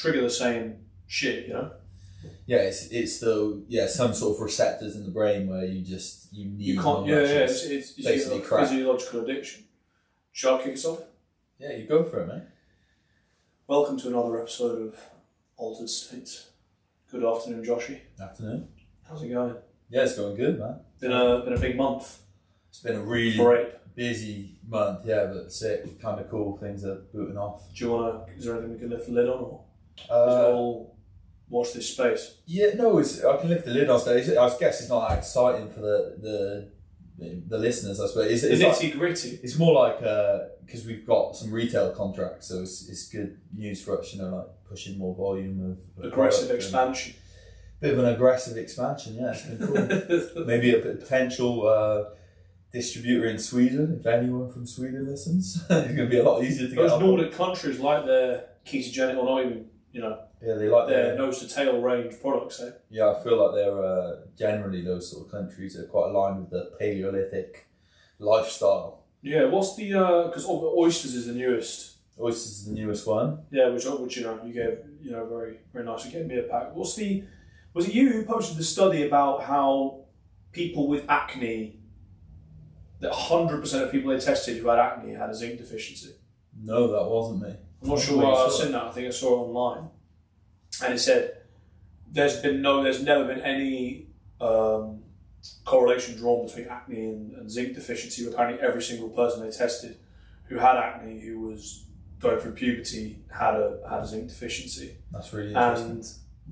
trigger the same shit, you know? Yeah, it's some sort of receptors in the brain where you need. You can't. It's basically a physiological addiction. Shall I kick us off? Yeah, you go for it, man. Welcome to another episode of Altered States. Good afternoon, Joshy. Afternoon. How's it going? Yeah, it's going good, man. Been a big month. It's been a really busy month, yeah, but sick, kind of cool. Things are booting off. Is there anything we can lift the lid on, or is it all watch this space? Yeah, no, I can lift the lid on stage. I guess it's not that exciting for the listeners, I suppose. It's nitty gritty. It's more like because we've got some retail contracts, so it's good news for us, like pushing more volume of aggressive expansion. Bit of an aggressive expansion, yeah. It's been cool. Maybe a potential distributor in Sweden. If anyone from Sweden listens, it's going to be a lot easier to get. Those Nordic countries like their ketogenic, or not even, yeah, they like their nose to tail range products. Eh? Yeah, I feel like they're generally those sort of countries are quite aligned with the Paleolithic lifestyle. Yeah, what's the because oysters is the newest. Oysters is the newest one. Yeah, which you gave very very nice. You gave me a pack. Was it you who posted the study about how people with acne, that 100% of people they tested who had acne had a zinc deficiency? No, that wasn't me. I'm not sure where I've seen that. I think I saw it online, and it said there's never been any correlation drawn between acne and zinc deficiency. Apparently, every single person they tested who had acne, who was going through puberty, had a zinc deficiency. That's really interesting. And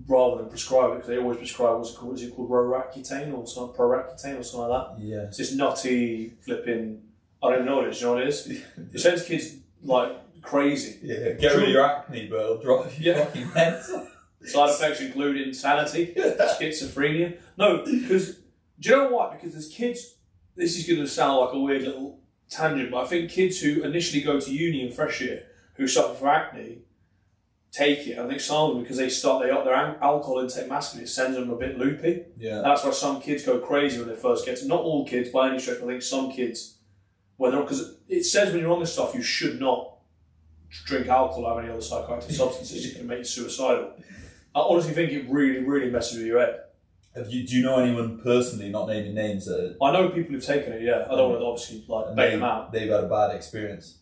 rather than prescribe it, because they always prescribe is it called Roaccutane or something, Proraccutane or something like that. Yeah. It's this nutty flipping. I don't even know what it is. You know what it is? It sends kids like crazy. Yeah. Get rid of your acne, but it'll drive you fucking mental. Side effects include insanity, schizophrenia. No, because do you know why? Because there's kids. This is going to sound like a weird little tangent, but I think kids who initially go to uni in fresh year who suffer from acne take it. I think some of them, because they up their alcohol intake massively, it sends them a bit loopy. Yeah. And that's why some kids go crazy when they first get to. Not all kids by any stretch, but I think some kids, because it says when you're on this stuff, you should not drink alcohol or have any other psychoactive substances. It can make you suicidal. I honestly think it really, really messes with your head. Do you know anyone personally, not naming names, I know people who've taken it, yeah. I don't want to obviously bait them out. They've had a bad experience.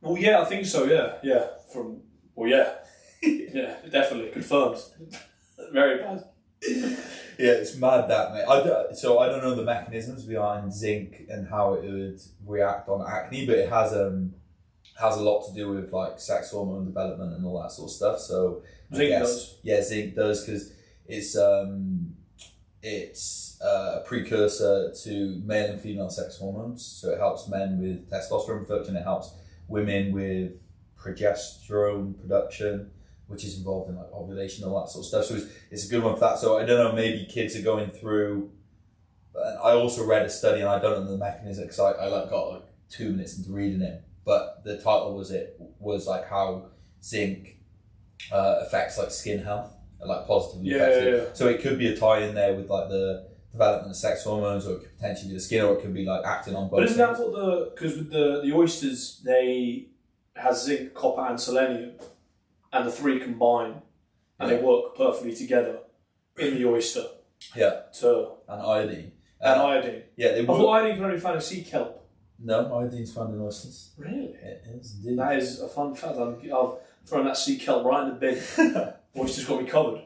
Well, yeah, I think so, yeah. Yeah, definitely. Confirmed. Very bad. Yeah, it's mad that, mate. I don't know the mechanisms behind zinc and how it would react on acne, but it has a lot to do with like sex hormone development and all that sort of stuff. So zinc does. Yeah, zinc does, because it's a precursor to male and female sex hormones. So it helps men with testosterone production. It helps women with progesterone production, which is involved in like ovulation and all that sort of stuff. So it's a good one for that. So I don't know, maybe kids are going through. I also read a study, and I don't know the mechanism because I got 2 minutes into reading it. But the title was like how zinc affects like skin health, and like positively affects it. Yeah. So it could be a tie in there with like the development of sex hormones, or it could potentially be the skin, or it could be like acting on both. But isn't that what because with the oysters, they has zinc, copper, and selenium. And the three combine, and they work perfectly together in the oyster. Yeah. And iodine. Iodine. Yeah, I thought iodine can only find in sea kelp. No, iodine's found in oysters. Really? It is indeed. That is a fun fact. I'll throw that sea kelp right in the bin. Oysters got me covered.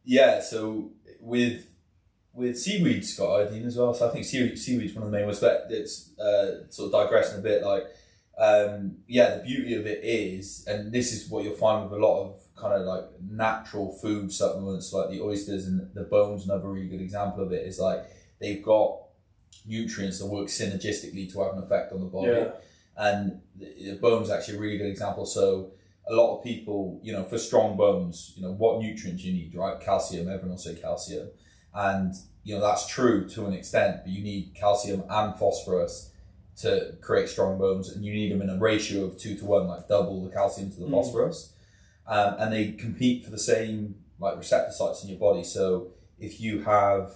Yeah. So with seaweed's got iodine as well. So I think seaweed's one of the main ones. But it's sort of digressing a bit, like. The beauty of it is, and this is what you'll find with a lot of kind of like natural food supplements like the oysters and the bones. Another really good example of it is like they've got nutrients that work synergistically to have an effect on the body, and the bones are actually a really good example. So a lot of people, for strong bones, what nutrients you need, right? Calcium. Everyone will say calcium, and that's true to an extent, but you need calcium and phosphorus to create strong bones, and you need them in a ratio of 2 to 1, like double the calcium to the phosphorus, and they compete for the same like receptor sites in your body. So if you have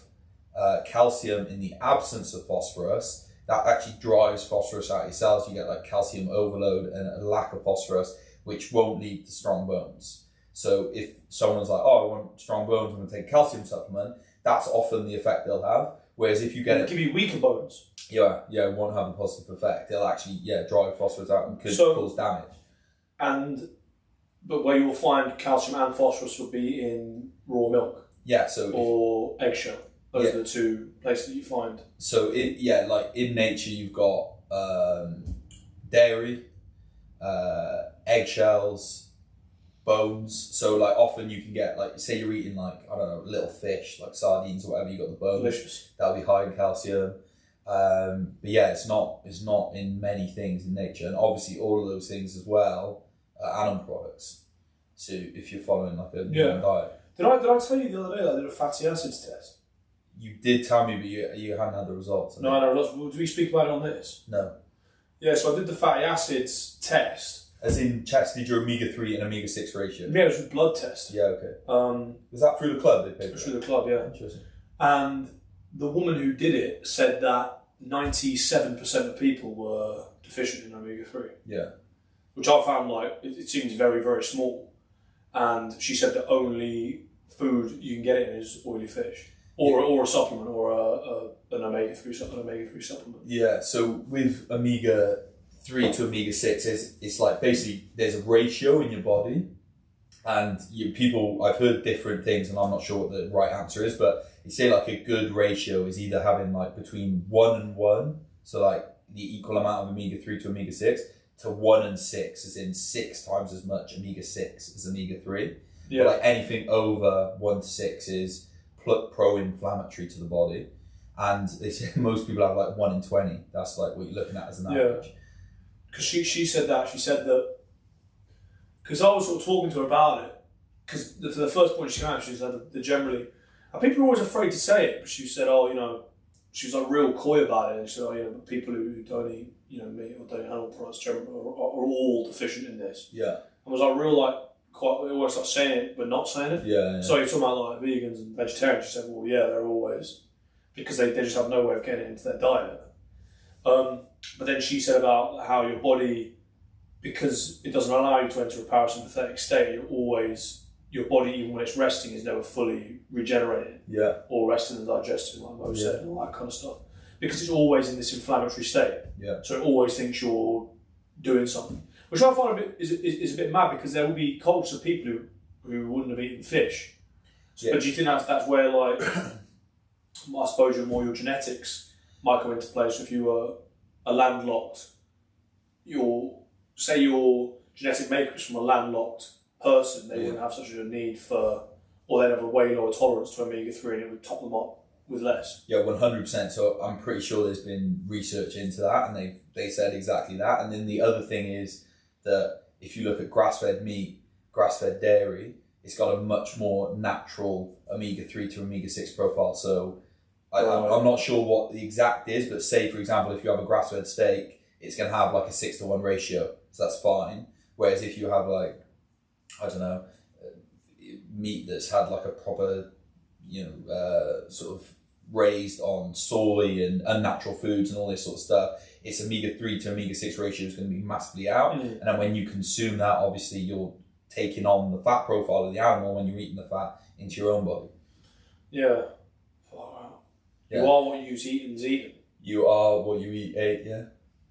calcium in the absence of phosphorus, that actually drives phosphorus out of your cells. You get like calcium overload and a lack of phosphorus, which won't lead to strong bones. So if someone's like, oh, I want strong bones, I'm going to take a calcium supplement, that's often the effect they'll have. Whereas if you get It'll give you weaker bones. Yeah, it won't have a positive effect. It'll actually, drive phosphorus out and could cause damage. But where you'll find calcium and phosphorus would be in raw milk. Yeah, so or eggshell. Those are the two places that you find. So like in nature, you've got dairy, eggshells, bones. So like often you can get, like, say you're eating, like, I don't know, little fish like sardines or whatever. You got the bones. Delicious. That'll be high in calcium. But yeah, it's not in many things in nature, and obviously all of those things as well are animal products. So if you're following like a human diet. Did I tell you the other day that I did a fatty acids test? You did tell me, but you hadn't had the results. No, did we speak about it on this? No. Yeah, so I did the fatty acids test. As in, did your omega-3 and omega-6 ratio? Yeah, it was a blood test. Yeah, okay. Was that through the club they paid for? It was through the club, yeah. Interesting. And the woman who did it said that 97% of people were deficient in omega-3. Yeah. Which I found, like, it seems very, very small. And she said the only food you can get it in is oily fish. Or a supplement, or an omega-3 supplement. Yeah, so with omega-3 to omega-6, it's like basically there's a ratio in your body, and I've heard different things, and I'm not sure what the right answer is, but you say like a good ratio is either having like between 1 and 1, so like the equal amount of omega-3 to omega-6, to 1 and 6, as in 6 times as much omega-6 as omega-3. Yeah. But like anything over 1 to 6 is pro-inflammatory to the body, and they say most people have like 1 in 20. That's like what you're looking at as an average. Because she said that because I was sort of talking to her about it, because the first point she came out, she said that generally, and people are always afraid to say it, but she said, she was like real coy about it, and she said, people who don't eat meat or don't eat animal products generally are all deficient in this. Yeah. I was like real, like, quite always like saying it but not saying it. Yeah. So you're talking about like vegans and vegetarians. She said, well, yeah, they're always, because they just have no way of getting it into their diet. But then she said about how your body, because it doesn't allow you to enter a parasympathetic state, your body, even when it's resting, is never fully regenerated. Yeah. Or resting and digesting, like Mo said, and all that kind of stuff. Because it's always in this inflammatory state. Yeah. So it always thinks you're doing something. Which I find is a bit mad, because there will be cultures of people who wouldn't have eaten fish. Yeah. But do you think that's where, like, I suppose your genetics might come into place? If you were a landlocked, your genetic makeup is from a landlocked person, they wouldn't have such a need for, or they'd have a way lower tolerance to omega-3, and it would top them up with less. Yeah, 100%. So I'm pretty sure there's been research into that, and they said exactly that. And then the other thing is that if you look at grass-fed meat, grass-fed dairy, it's got a much more natural omega-3 to omega-6 profile. So I'm not sure what the exact is, but say, for example, if you have a grass-fed steak, it's going to have like a 6-to-1 ratio. So that's fine. Whereas if you have, like, I don't know, meat that's had like a proper, sort of raised on soy and unnatural foods and all this sort of stuff, its omega-3 to omega-6 ratio is going to be massively out. And then when you consume that, obviously you're taking on the fat profile of the animal when you're eating the fat into your own body. Yeah. Wow. Yeah. You are what you eat and eaten. You are what you eat, yeah.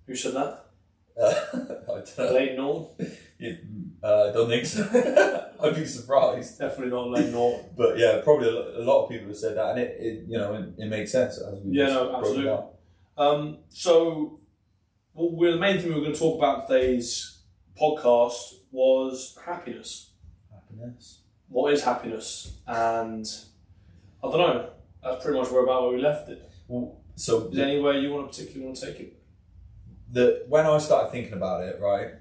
Who said that? I don't know. Lane Norton? I don't think so. I'd be surprised. Definitely not Lane Norton. But yeah, probably a lot of people have said that, and it makes sense. As we absolutely. So, the main thing we were going to talk about in today's podcast was happiness. Happiness. What is happiness? And I don't know. That's pretty much where we left it. Well, so is there anywhere you particularly want to take it? When I started thinking about it, right,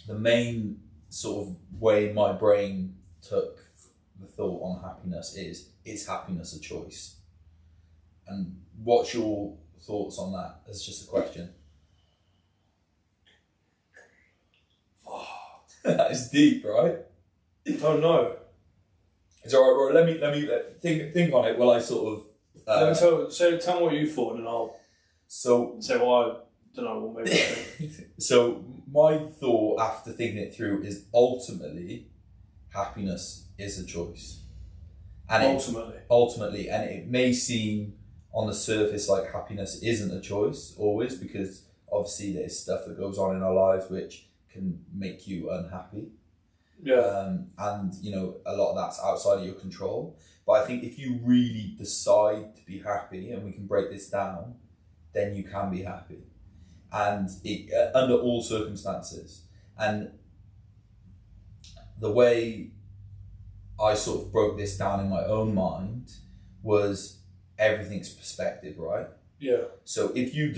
the main sort of way my brain took the thought on happiness is happiness a choice? And what's your thoughts on that? As just a question. That is deep, right? I don't know. It's alright, let me think on it while I sort of. Let me tell me what you thought, and I'll say what I don't know what maybe. So my thought after thinking it through is ultimately happiness is a choice. And ultimately, and it may seem on the surface like happiness isn't a choice always, because obviously there's stuff that goes on in our lives which can make you unhappy. Yeah. And a lot of that's outside of your control. But I think if you really decide to be happy, and we can break this down, then you can be happy, and under all circumstances. And the way I sort of broke this down in my own mind was everything's perspective, right? Yeah. So if you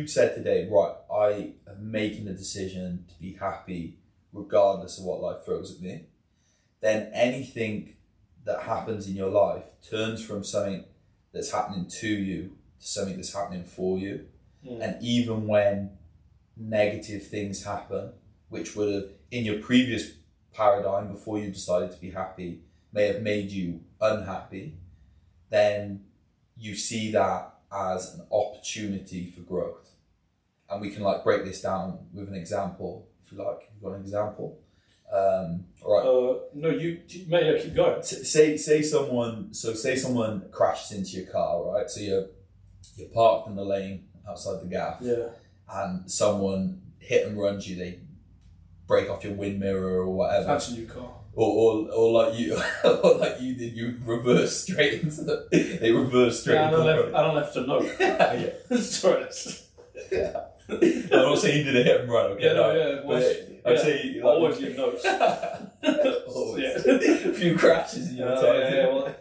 said today, right, I am making the decision to be happy regardless of what life throws at me, then anything that happens in your life turns from something that's happening to you to something that's happening for you. And even when negative things happen, which would have, in your previous paradigm before you decided to be happy, may have made you unhappy, then you see that as an opportunity for growth. And we can like break this down with an example, if you like. You've got an example? All right. No, you may keep going. Say someone crashes into your car, right? So you're parked in the lane outside the gaff, and someone hit and runs you. They break off your wind mirror or whatever. That's a new car. Or like you, or like you did, you reverse straight into they reverse straight. Yeah, I don't left a note. Yeah. Sorry. Yeah. I'm not saying you did a hit and run. Okay, yeah, no, yeah. But I'd say like, always leave notes. Always. Yeah. A few crashes in your time.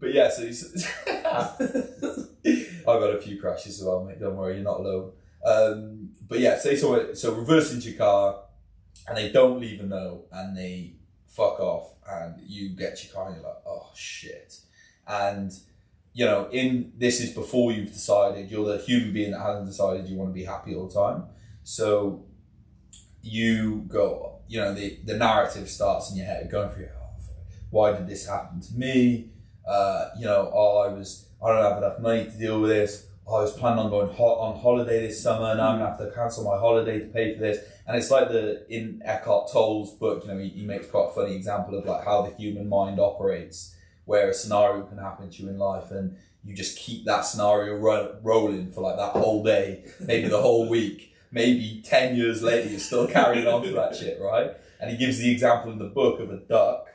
But yeah, so I've got a few crashes as well, mate. Don't worry, you're not alone. But yeah, say so reverse into your car, and they don't leave a note, and they fuck off, and you get your car, and you're like, oh shit. And this is before you've decided. You're the human being that hasn't decided you want to be happy all the time. So you go, the narrative starts in your head, going through, why did this happen to me? I don't have enough money to deal with this. I was planning on going on holiday this summer, and I'm gonna have to cancel my holiday to pay for this. And it's like in Eckhart Tolle's book, he makes quite a funny example of like how the human mind operates, where a scenario can happen to you in life, and you just keep that scenario rolling for like that whole day, maybe the whole week, maybe 10 years later, you're still carrying on to that shit, right? And he gives the example in the book of a duck.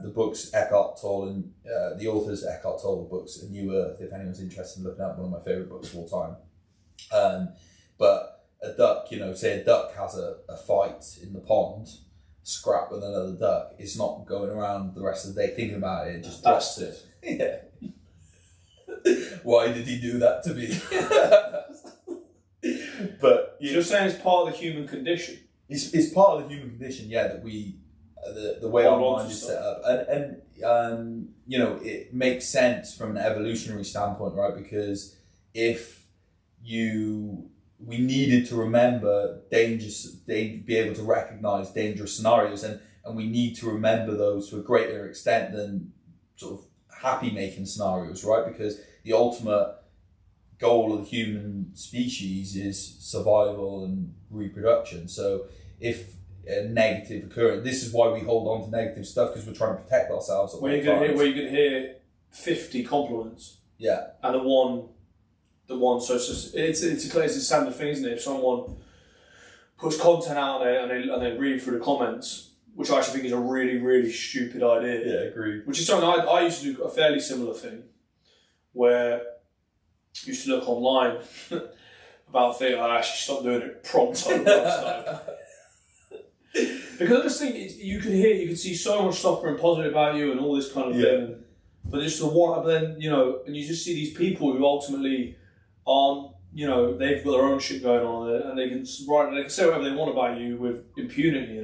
The book's Eckhart Tolle, and the author's Eckhart Tolle, the book's A New Earth, if anyone's interested in looking at, one of my favourite books of all time. But a duck, say a duck has a fight in the pond, scrap with another duck, it's not going around the rest of the day thinking about it, just drops it. Yeah. Why did he do that to me? But you're saying it's part of the human condition. It's part of the human condition, yeah, that we the way our mind is set up, and it makes sense from an evolutionary standpoint, right? Because we needed to remember be able to recognize dangerous scenarios, and we need to remember those to a greater extent than sort of happy making scenarios, right? Because the ultimate goal of the human species is survival and reproduction. So if a negative occurrence, this is why we hold on to negative stuff, because we're trying to protect ourselves. Where you can hear 50 compliments, yeah, and the one, so it's a standard thing, isn't it? If someone puts content out there and they read through the comments, which I actually think is a really, really stupid idea. Yeah, agreed. Which is something I used to do a fairly similar thing, where I used to look online about things. I actually stopped doing it prompt because I just think you could see so much stuff being positive about you and all this kind of thing, but just the one. But then and you just see these people who ultimately aren't. They've got their own shit going on, and they can say whatever they want about you with impunity.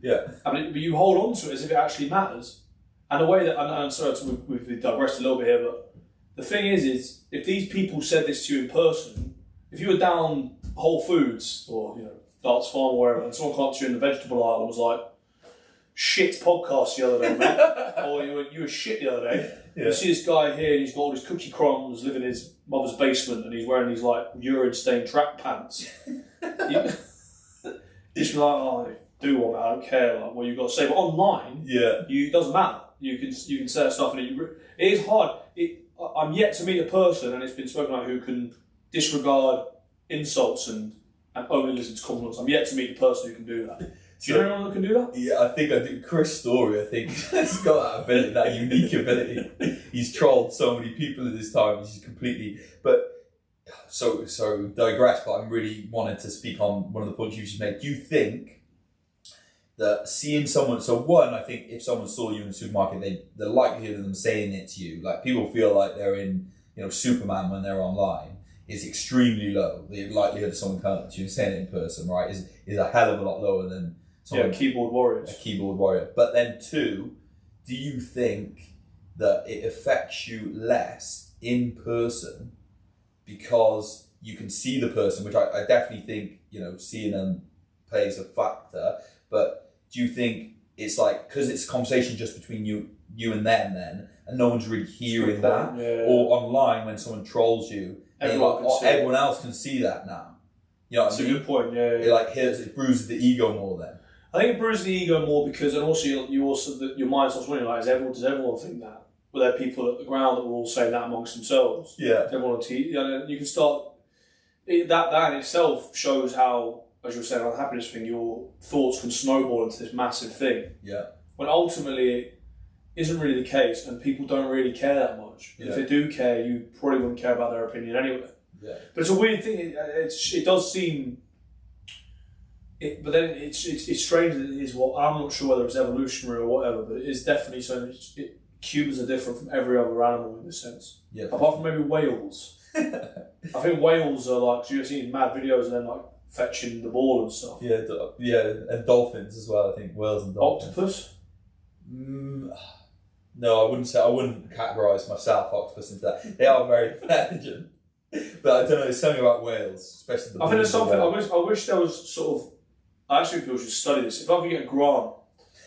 Yeah. But you hold on to it as if it actually matters. And the way that, and sorry, we've digressed a little bit here, but the thing is if these people said this to you in person, if you were down Whole Foods or Darts Farm or wherever, and someone came up to you in the vegetable aisle and was like, "Shit podcast the other day, mate," or you were shit the other day. Yeah. You see this guy here, and he's got all his cookie crumbs, living in his mother's basement, and he's wearing these like urine-stained track pants. You just be like, "Oh, do want it. I don't care like what you've got to say. But online, it doesn't matter. You can say stuff, and it is hard. I'm yet to meet a person, and it's been spoken about, who can disregard insults and only listen to compliments. I'm yet to meet a person who can do that. Do you know anyone that can do that? Yeah, I think I do. Chris Story, I think, has got that ability, that unique ability. He's trolled so many people in his time. He's completely. But so digress. But I'm really wanting to speak on one of the points you just made. Do you think that seeing someone? So one, I think if someone saw you in the supermarket, the likelihood of them saying it to you, like people feel like they're in, Superman when they're online, is extremely low. The likelihood of someone coming up to you and saying it in person, right, is a hell of a lot lower than keyboard warriors. A keyboard warrior. But then two, do you think that it affects you less in person because you can see the person, which I definitely think, seeing them plays a factor, but do you think it's like, because it's a conversation just between you and them then, and no one's really hearing that, or online when someone trolls you, everyone else can see that now. You know what I mean? That's a good point, It bruises the ego more then. I think it bruises the ego more because, and also your mind starts wondering, like, does everyone think that? Were there people at the ground that were all saying that amongst themselves? Yeah. Everyone on TV, you can start, that in itself shows how, as you were saying about the happiness thing, your thoughts can snowball into this massive thing. Yeah. When ultimately it isn't really the case, and people don't really care that much. Yeah. If they do care, you probably wouldn't care about their opinion anyway. Yeah. But it's a weird thing. It does seem. But then it's strange that it is I'm not sure whether it's evolutionary or whatever, but it is definitely so. Humans are different from every other animal in this sense. Yeah. Apart from maybe whales. I think whales are like, you've seen mad videos of them like fetching the ball and stuff. Yeah, and dolphins as well. I think whales and dolphins. Octopus? No, I wouldn't categorise myself octopus into that. They are very intelligent, but I don't know. There's something about whales, especially the. I think there's something. I wish there was sort of. I actually think people should study this. If I could get a grant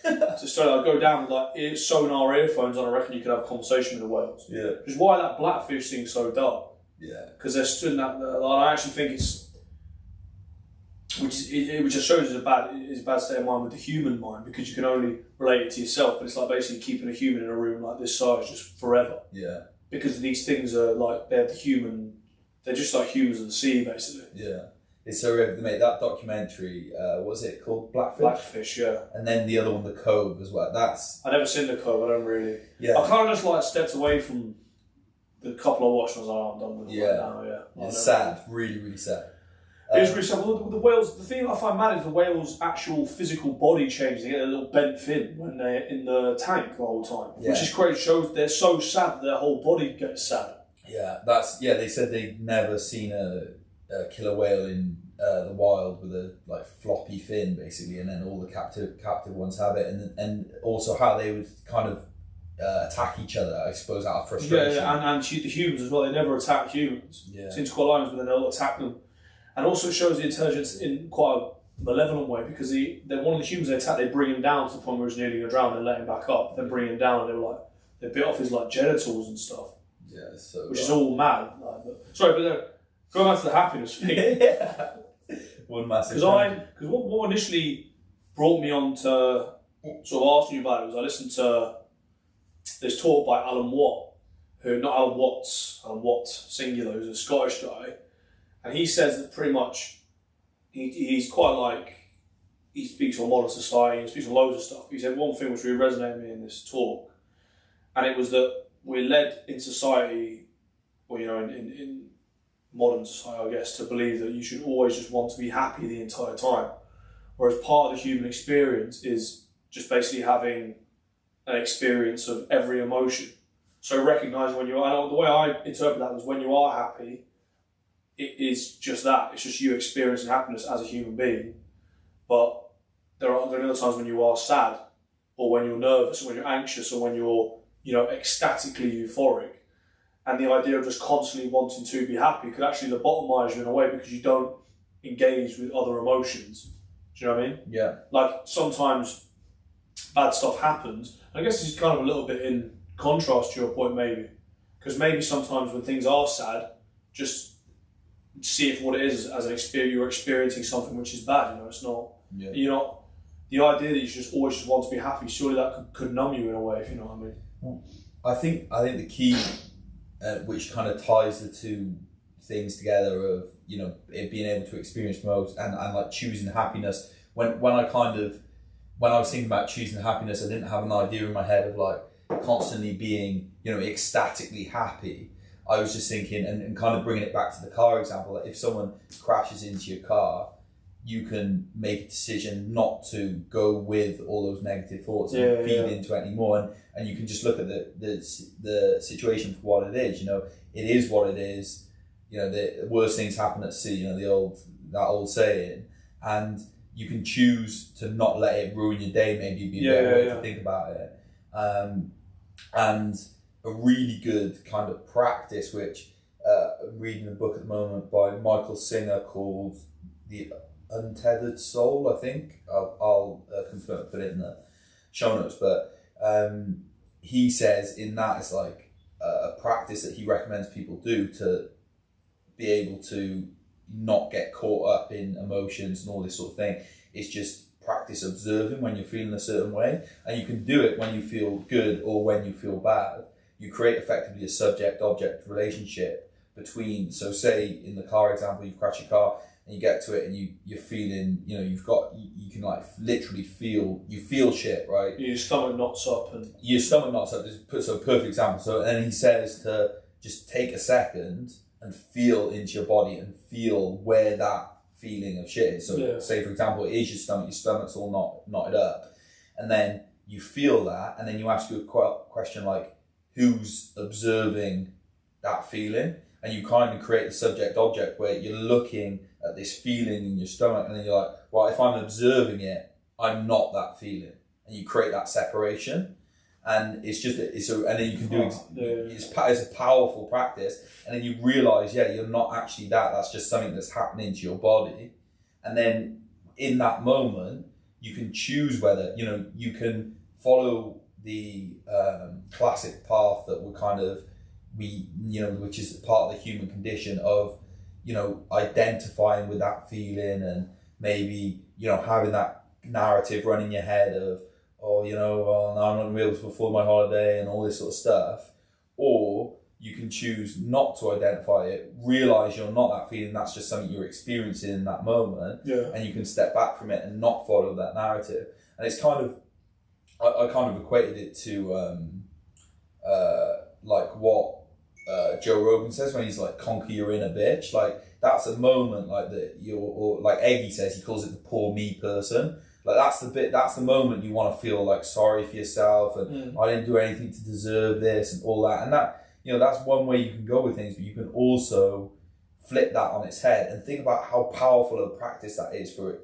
to study, I'd go down with like sonar earphones on. I reckon you could have a conversation with the whales. Yeah. Because why that blackfish thing's so dark? Yeah. Because they're stood in that. I actually think it's. Which just shows is a bad state of mind with the human mind, because you can only relate it to yourself, but it's like basically keeping a human in a room like this size just forever. Yeah. Because these things are like, they're just like humans of the sea, basically. Yeah. It's so they made that documentary, what was it called? Blackfish? Blackfish, yeah. And then the other one, The Cove, as well. I've never seen The Cove, I don't really. Yeah. I kind of just like stepped away from the couple I watched and I was like, oh, I'm done with it right now, yeah. It's sad, really, really sad. It is really sad. Well, the whales, the thing I find mad is the whales' actual physical body change. They get a little bent fin when they're in the tank the whole time, which is crazy. It shows they're so sad that their whole body gets sad. Yeah, they said they'd never seen a killer whale in the wild with a like floppy fin, basically, and then all the captive ones have it, and also how they would kind of attack each other, I suppose, out of frustration. Yeah, and shoot the humans as well. They never attack humans. Yeah, seems quite lines, but then they'll attack them. And also it shows the intelligence in quite a malevolent way, because one of the humans they attack, they bring him down to the point where he's nearly going to drown, and let him back up, then bring him down, and they bit off his like genitals and stuff. Yeah, so which is all mad. Sorry, but then going back to the happiness thing. Yeah. One massive. Because what initially brought me on to sort of asking you about it was I listened to this talk by Alan Watt, Alan Watt singular, who's a Scottish guy. And he says that pretty much he's quite like, he speaks on modern society, he speaks on loads of stuff. He said one thing which really resonated with me in this talk, and it was that we're led in society, or in modern society, I guess, to believe that you should always just want to be happy the entire time. Whereas part of the human experience is just basically having an experience of every emotion. So recognizing the way I interpret that was when you are happy, it is just that. It's just you experiencing happiness as a human being. But there are other times when you are sad, or when you're nervous, or when you're anxious, or when you're ecstatically euphoric. And the idea of just constantly wanting to be happy could actually lobotomise you in a way, because you don't engage with other emotions. Do you know what I mean? Yeah. Like sometimes bad stuff happens. I guess this is kind of a little bit in contrast to your point, maybe. Because maybe sometimes when things are sad, just see it for what it is, as an experience. You're experiencing something which is bad. It's not. Yeah. You're not. the idea that you just always just want to be happy, surely that could numb you in a way, if you know what I mean. I think the key, which kind of ties the two things together of, you know, it being able to experience most and like choosing happiness. When I was thinking about choosing happiness, I didn't have an idea in my head of like constantly being, you know, ecstatically happy. I was just thinking, and kind of bringing it back to the car example, like if someone crashes into your car, you can make a decision not to go with all those negative thoughts and feed into it anymore, and you can just look at the situation for what it is. You know, it is what it is. You know, the worst things happen at sea. You know, that old saying, and you can choose to not let it ruin your day. Maybe be a better way to think about it. And a really good kind of practice, which I'm reading a book at the moment by Michael Singer called The Untethered Soul, I think. I'll confirm, put it in the show notes. But he says in that it's like a practice that he recommends people do to be able to not get caught up in emotions and all this sort of thing. It's just practice observing when you're feeling a certain way, and you can do it when you feel good or when you feel bad. You create effectively a subject-object relationship between, so say in the car example, you crash your car and you get to it and you're feeling, you know, you can like literally feel shit, right? Your stomach knots up. Your stomach knots up, so a perfect example. So, and then he says to just take a second and feel into your body and feel where that feeling of shit is. So say for example, it is your stomach's all knotted up. And then you feel that, and then you ask you a question like, who's observing that feeling? And you kind of create a subject-object where you're looking at this feeling in your stomach, and then you're like, well, if I'm observing it, I'm not that feeling. And you create that separation. And and then you can do it's a powerful practice. And then you realise, you're not actually that. That's just something that's happening to your body. And then in that moment, you can choose whether, you know, you can follow the classic path that which is part of the human condition of, you know, identifying with that feeling and maybe, you know, having that narrative running in your head of, oh, you know, well, now I'm not going to be able to afford my holiday and all this sort of stuff. Or you can choose not to identify it, realise you're not that feeling, that's just something you're experiencing in that moment, and you can step back from it and not follow that narrative. And it's kind of, I kind of equated it to like what Joe Rogan says when he's like, conquer your inner bitch. Like that's a moment like that or like Eggy says, he calls it the poor me person. Like that's the moment you want to feel like sorry for yourself and I didn't do anything to deserve this and all that. And that, you know, that's one way you can go with things, but you can also flip that on its head and think about how powerful a practice that is for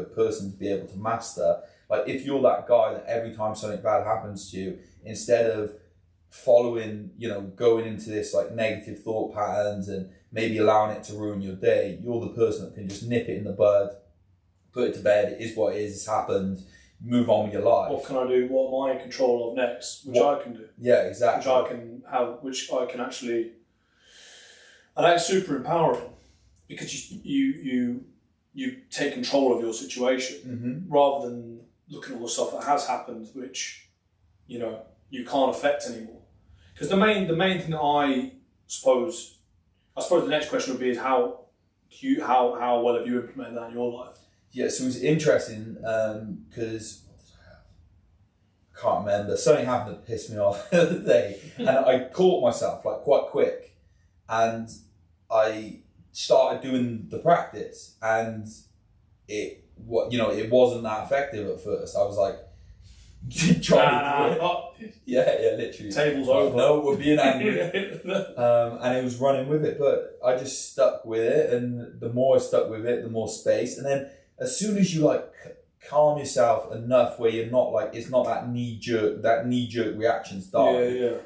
a person to be able to master. Like if you're that guy that every time something bad happens to you, instead of following, you know, going into this like negative thought patterns and maybe allowing it to ruin your day, you're the person that can just nip it in the bud, put it to bed, it is what it is, it's happened, move on with your life. What can I do? What am I in control of next? I can do. Yeah, exactly. Which I can actually, and that's super empowering because you take control of your situation rather than looking at all the stuff that has happened, which, you know, you can't affect anymore. Because the main thing that I suppose the next question would be is how well have you implemented that in your life? Yeah, so it was interesting because I can't remember. Something happened that pissed me off the other day, and I caught myself like quite quick, and I started doing the practice, and it wasn't that effective at first. I was like trying to do it. Yeah, literally. Tables over. No, we're being angry. And it was running with it, but I just stuck with it, and the more I stuck with it, the more space. And then as soon as you like calm yourself enough where you're not like, it's not that knee jerk reactions die,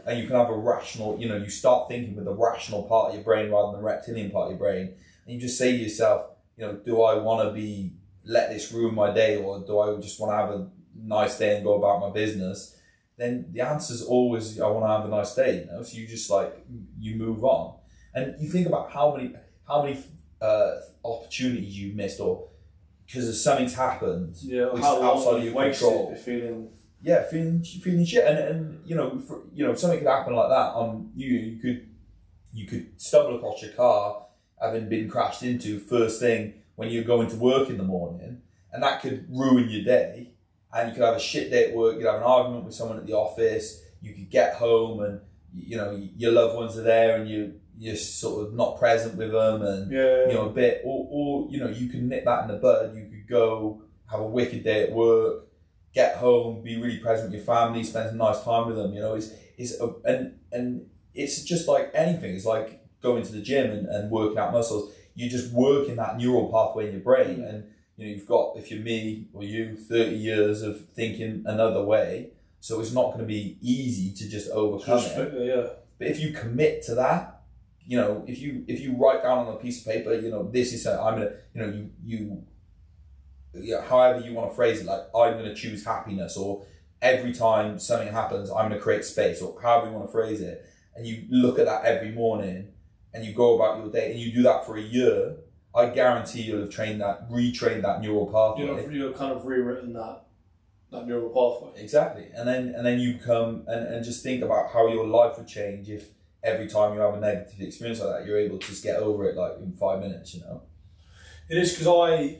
and you can have a rational, you know, you start thinking with the rational part of your brain rather than the reptilian part of your brain, and you just say to yourself, you know, do I want to let this ruin my day, or do I just want to have a nice day and go about my business? Then the answer is always, I want to have a nice day, you know. So you just like, you move on, and you think about how many opportunities you've missed, or because something's happened, which is how outside of your control. Feeling shit, and something could happen like that. You could stumble across your car having been crashed into first thing when you're going to work in the morning, and that could ruin your day. And you could have a shit day at work. You could have an argument with someone at the office. You could get home and your loved ones are there, and you're sort of not present with them, and a bit, or you can nip that in the bud. You could go have a wicked day at work, get home, be really present with your family, spend some nice time with them. It's just like anything. It's like going to the gym and working out muscles. You're just working that neural pathway in your brain, and you've got, if you're me or you, 30 years of thinking another way. So it's not going to be easy to just overcome it. But if you commit to that, if you write down on a piece of paper, this is I'm gonna, however you want to phrase it, like I'm going to choose happiness, or every time something happens, I'm going to create space, or however you want to phrase it, and you look at that every morning, and you go about your day, and you do that for a year, I guarantee you'll have retrained that neural pathway. You've kind of rewritten that neural pathway. Exactly, and then you come and just think about how your life would change if every time you have a negative experience like that, you're able to just get over it like in 5 minutes. It is, because I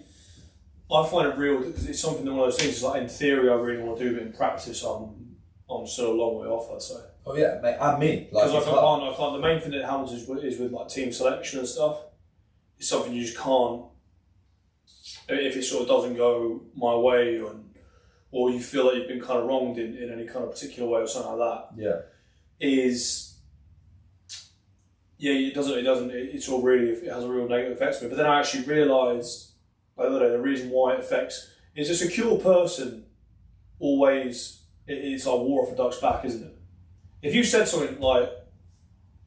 find it real, because it's something that one of those things is like, in theory I really want to do, but in practice I'm still a long way off, I'd say. Oh yeah, mate, and me. Because I can't. The main thing that happens is with like team selection and stuff. It's something you just can't. If it sort of doesn't go my way, or you feel like you've been kind of wronged in any kind of particular way or something like that. It doesn't. It's all really. It has a real negative effect on me. But then I actually realised, the reason why it affects is a secure person. Always, it's like war off a duck's back, isn't it? If you said something like,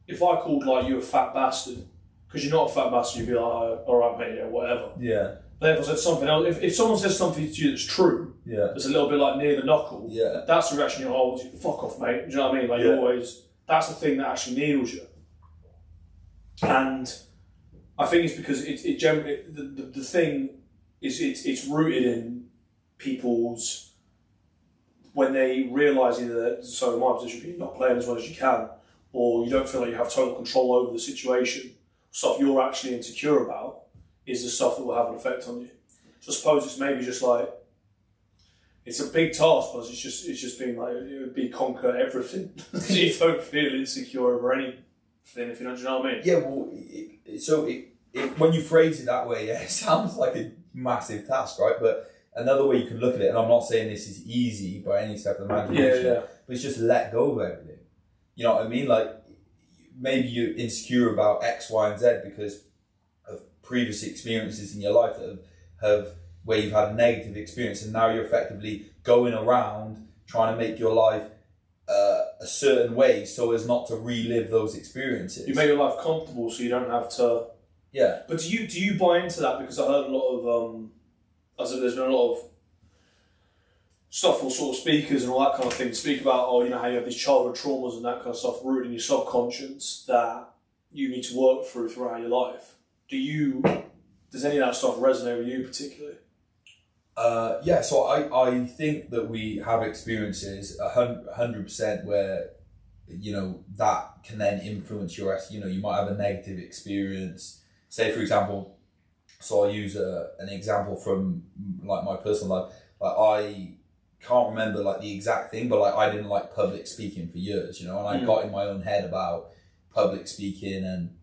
if I called like you a fat bastard, because you're not a fat bastard, you'd be like, oh, all right, mate, whatever. Yeah. But if I said something else, if someone says something to you that's true, that's a little bit like near the knuckle, that's the reaction you're like, oh, fuck off, mate. Do you know what I mean? Like, you're always, that's the thing that actually needles you. And I think it's because it generally, the thing is, it's rooted in people's, when they realise either that, so in my position, you're not playing as well as you can, or you don't feel like you have total control over the situation, stuff you're actually insecure about is the stuff that will have an effect on you. So I suppose it's maybe just like, it's a big task, but it's just being like, it would be conquer everything. So you don't feel insecure over anything, if you know what I mean. Yeah, well, when you phrase it that way, it sounds like a massive task, right? But another way you can look at it, and I'm not saying this is easy by any step of the imagination, but it's just let go of everything. You know what I mean? Like, maybe you're insecure about X, Y, and Z because of previous experiences in your life that have where you've had a negative experience, and now you're effectively going around trying to make your life a certain way so as not to relive those experiences. You make your life comfortable so you don't have to. Yeah. But do you buy into that? Because I heard a lot of there's been a lot of stuff or sort of speakers and all that kind of thing speak about, how you have these childhood traumas and that kind of stuff rooted in your subconscious that you need to work throughout your life. Does any of that stuff resonate with you particularly? So I think that we have experiences 100% where, that can then influence your, you might have a negative experience. Say, for example, so I'll use an example from like my personal life. Like, I can't remember like the exact thing, but like I didn't like public speaking for years, and I got in my own head about public speaking and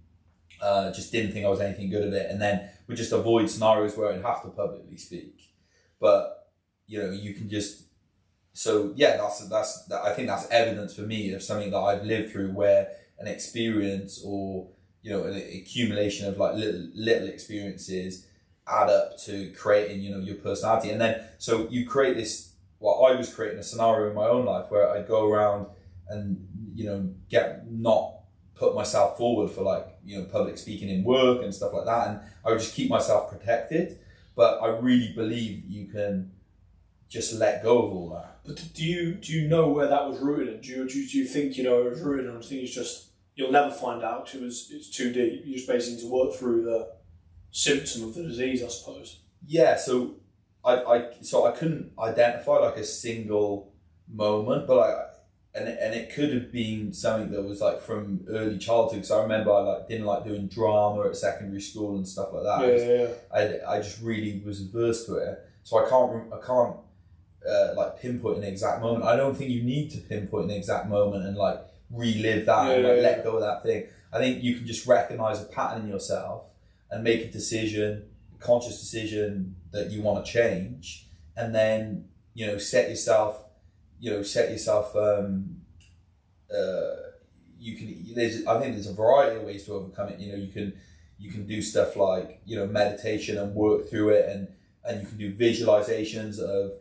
just didn't think I was anything good at it, and then would just avoid scenarios where I'd have to publicly speak. But you can just, so yeah, that's I think that's evidence for me of something that I've lived through, where an experience or an accumulation of like little experiences add up to creating your personality. And then so you create this, I was creating a scenario in my own life where I'd go around and not put myself forward for like public speaking in work and stuff like that, and I would just keep myself protected. But I really believe you can just let go of all that. But do you know where that was rooted in? Do you think it was rooted in? I think it's just you'll never find out because it's too deep. You just basically need to work through the symptom of the disease, I suppose. Yeah, so I couldn't identify like a single moment, but and it could have been something that was like from early childhood. Because I remember I like didn't like doing drama at secondary school and stuff like that. I just really was averse to it, so I can't like pinpoint an exact moment. I don't think you need to pinpoint an exact moment and like relive that and like let go of that thing. I think you can just recognize a pattern in yourself and make a decision, a conscious decision that you want to change, and then set yourself. You can. I think there's a variety of ways to overcome it. You can do stuff like meditation and work through it, and you can do visualizations of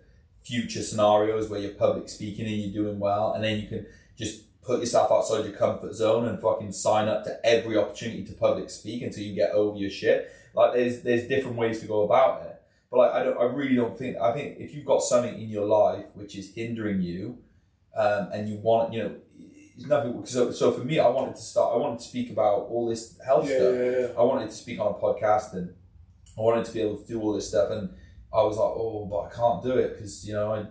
future scenarios where you're public speaking and you're doing well, and then you can just put yourself outside your comfort zone and fucking sign up to every opportunity to public speak until you get over your shit. Like there's different ways to go about it. But like, I really don't think. I think if you've got something in your life which is hindering you, and you want, it's nothing. So for me, I wanted to speak about all this health stuff. Yeah. I wanted to speak on a podcast, and I wanted to be able to do all this stuff. And I was like, oh, but I can't do it because I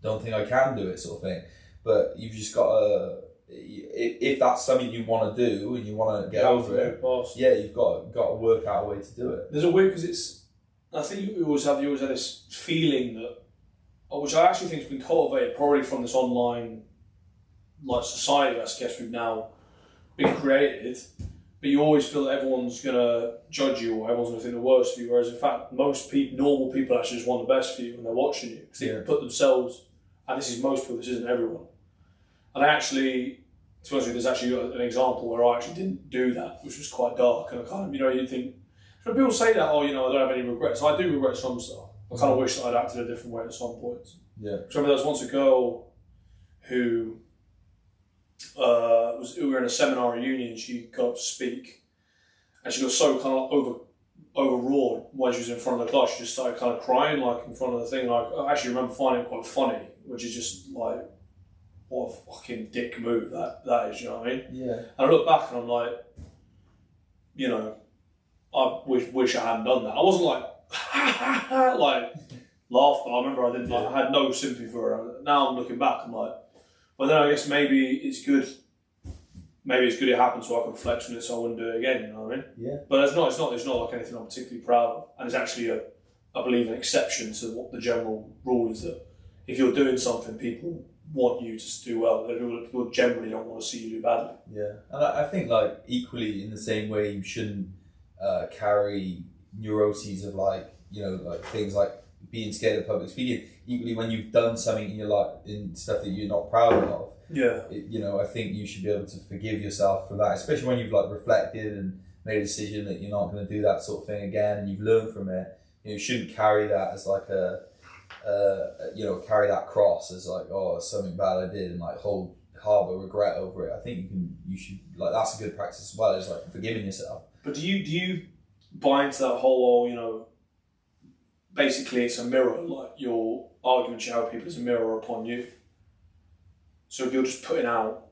don't think I can do it, sort of thing. But you've just got to. If that's something you want to do and you want to get over it, you've got to work out a way to do it. There's a weird because it's. I think you always have this feeling that, which I actually think has been cultivated probably from this online, like society. I guess we've now been created, but you always feel that everyone's gonna judge you or everyone's gonna think the worst of you. Whereas in fact, most people, normal people, actually just want the best for you when they're watching you because they can put themselves. And this is most people. This isn't everyone. And actually, to be honest with you, there's actually an example where I actually didn't do that, which was quite dark, and I kind of, you'd think. So people say that, I don't have any regrets. I do regret some stuff. I kind of wish that I'd acted a different way at some points. Yeah. So I remember there was once a girl who we were in a seminar at uni and she got up to speak, and she got so kind of overwrought when she was in front of the class. She just started kind of crying like in front of the thing. And I actually remember finding it quite funny, which is just like, what a fucking dick move that is. You know what I mean? Yeah. And I look back and I'm like, I wish I hadn't done that. I wasn't like, like, laugh, but I remember I didn't. I had no sympathy for her. Now I'm looking back, I'm like, but then I guess maybe it's good. Maybe it's good it happened so I can reflect on it, so I wouldn't do it again. You know what I mean? Yeah. But it's not like anything I'm particularly proud of, and it's actually I believe an exception to what the general rule is that if you're doing something, people want you to do well. People generally don't want to see you do badly. Yeah, and I think like equally in the same way you shouldn't carry neuroses of like things like being scared of public speaking. Equally, when you've done something in your life, in stuff that you're not proud of, I think you should be able to forgive yourself for that, especially when you've like reflected and made a decision that you're not going to do that sort of thing again, and you've learned from it. You shouldn't carry that as like carry that cross as like, oh, it's something bad I did, and like harbour regret over it. I think you should like, that's a good practice as well, is like forgiving yourself. But do you buy into that whole, basically it's a mirror, like your argument you have with people is a mirror upon you. So if you're just putting out,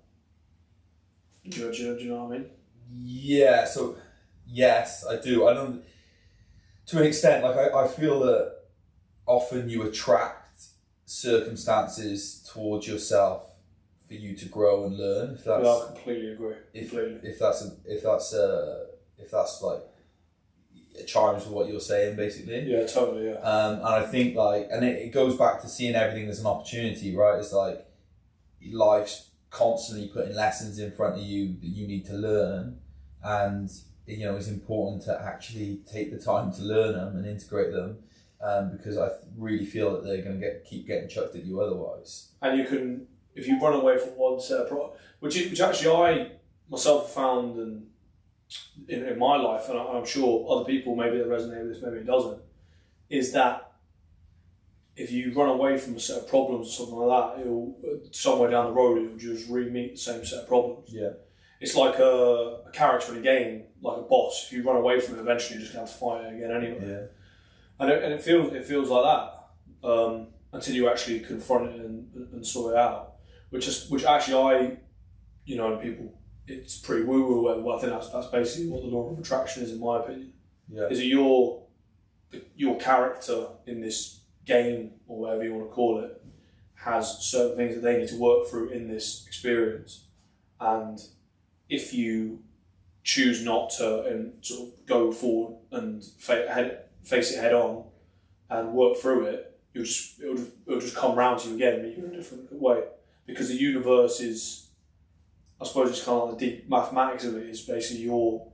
do you know what I mean? Yeah, so yes, I do. I don't, to an extent, like I feel that often you attract circumstances towards yourself for you to grow and learn. If that's, I completely agree. If that's like it chimes with what you're saying, basically. Yeah, totally. Yeah. And I think it goes back to seeing everything as an opportunity, right? It's like life's constantly putting lessons in front of you that you need to learn, and it's important to actually take the time to learn them and integrate them, because I really feel that they're going to keep getting chucked at you otherwise. And you can, if you run away from one set of problems, which actually I myself found and in my life, and I'm sure other people maybe that resonate with this, maybe it doesn't, is that if you run away from a set of problems or something like that, it'll somewhere down the road it'll just re-meet the same set of problems. Yeah. It's like a character in a game, like a boss. If you run away from it, eventually you're just going to have to fight it again anyway. Yeah. And it feels like that until you actually confront it and sort it out. Which actually people, it's pretty woo-woo, but I think that's basically what the law of attraction is, in my opinion. Yeah. Is that you're your character in this game, or whatever you want to call it, has certain things that they need to work through in this experience. And if you choose not to and sort of go forward and face it head on and work through it, it'll just come round to you again, but in a different way. Because the universe is, I suppose it's kind of like the deep mathematics of it is basically we're all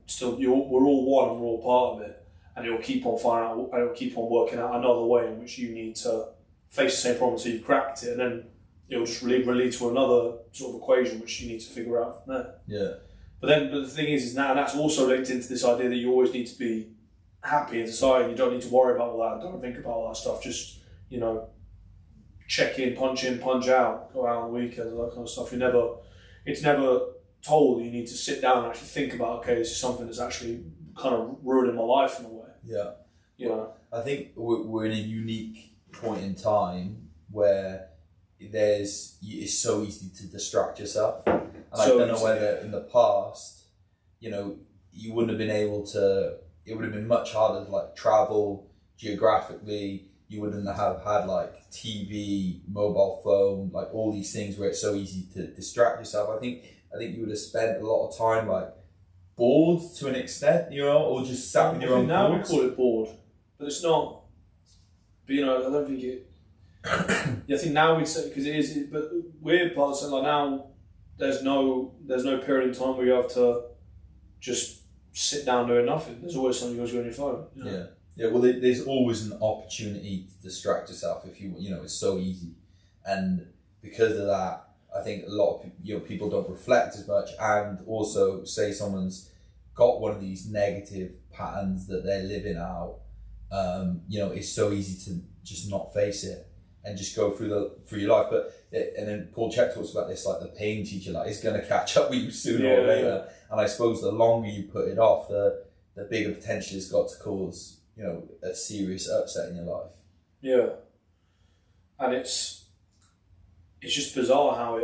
one and we're all part of it, and it'll keep on finding out, and it'll keep on working out another way in which you need to face the same problem until you've cracked it, and then it'll just lead to another sort of equation which you need to figure out from there. Yeah. But the thing is now, and that's also linked into this idea that you always need to be happy in society. You don't need to worry about all that. Don't think about all that stuff. Just, check in, punch out, go out on the weekends, all that kind of stuff. It's never told you need to sit down and actually think about, okay, this is something that's actually kind of ruining my life in a way. Yeah. I think we're in a unique point in time where it's so easy to distract yourself. And I don't know whether in the past, you wouldn't have been able to, it would have been much harder to like travel geographically. You wouldn't have had like TV, mobile phone, like all these things where it's so easy to distract yourself. I think you would have spent a lot of time like bored to an extent, or just sat in your own now thoughts. We call it bored, but it's not. But I don't think it. I think now we'd say, because it is, but we're parts of like now. There's no period in time where you have to just sit down doing nothing. There's always something going on your phone. Yeah. Well, there's always an opportunity to distract yourself if it's so easy, and because of that, I think a lot of people don't reflect as much, and also say someone's got one of these negative patterns that they're living out. It's so easy to just not face it and just go through your life. And then Paul Chek talks about this, like the pain teacher, like it's going to catch up with you sooner or later. Yeah. And I suppose the longer you put it off, the bigger potential it's got to cause, a serious upset in your life. Yeah. And it's just bizarre how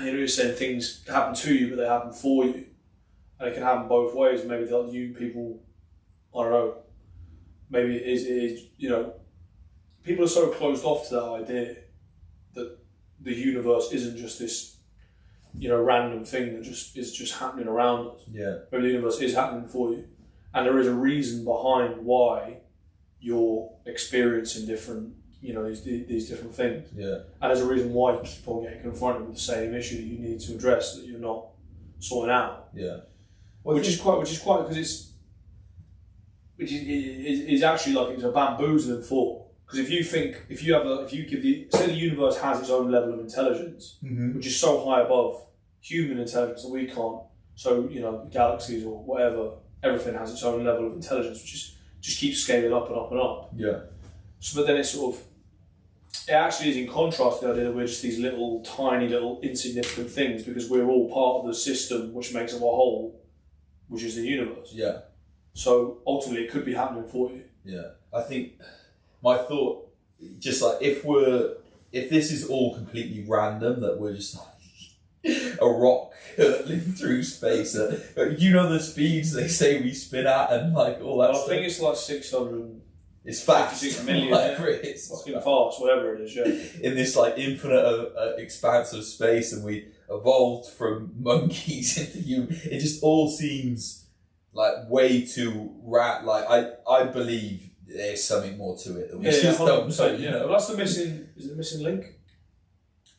you're saying things happen to you, but they happen for you. And it can happen both ways. Maybe people, I don't know, maybe it is, people are so closed off to that idea that the universe isn't just this, random thing that is just happening around us. Yeah. Maybe the universe is happening for you. And there is a reason behind why you're experiencing different, these different things. Yeah. And there's a reason why you keep on getting confronted with the same issue that you need to address that you're not sorting out. Yeah. Which is quite because it's actually like it's a bamboozling thought. Because if you say the universe has its own level of intelligence, which is so high above human intelligence that we can't. So the galaxies or whatever, everything has its own level of intelligence, which just keeps scaling up and up and up. Yeah. So, but then it actually is in contrast to the idea that we're just these little, tiny, little insignificant things because we're all part of the system which makes up a whole, which is the universe. Yeah. So ultimately, it could be happening for you. Yeah. I think my thought, just like if this is all completely random, that we're just like a rock hurtling through space, the speeds they say we spin at and like all that. I think it's like 600. It's fast. 56 million. Whatever it is. Fucking fast, whatever it is. Yeah. In this like infinite expanse of space, and we evolved from monkeys into humans. It just all seems like way too I believe there's something more to it that we just don't know. Yeah, well, that's the missing. Is it the missing link?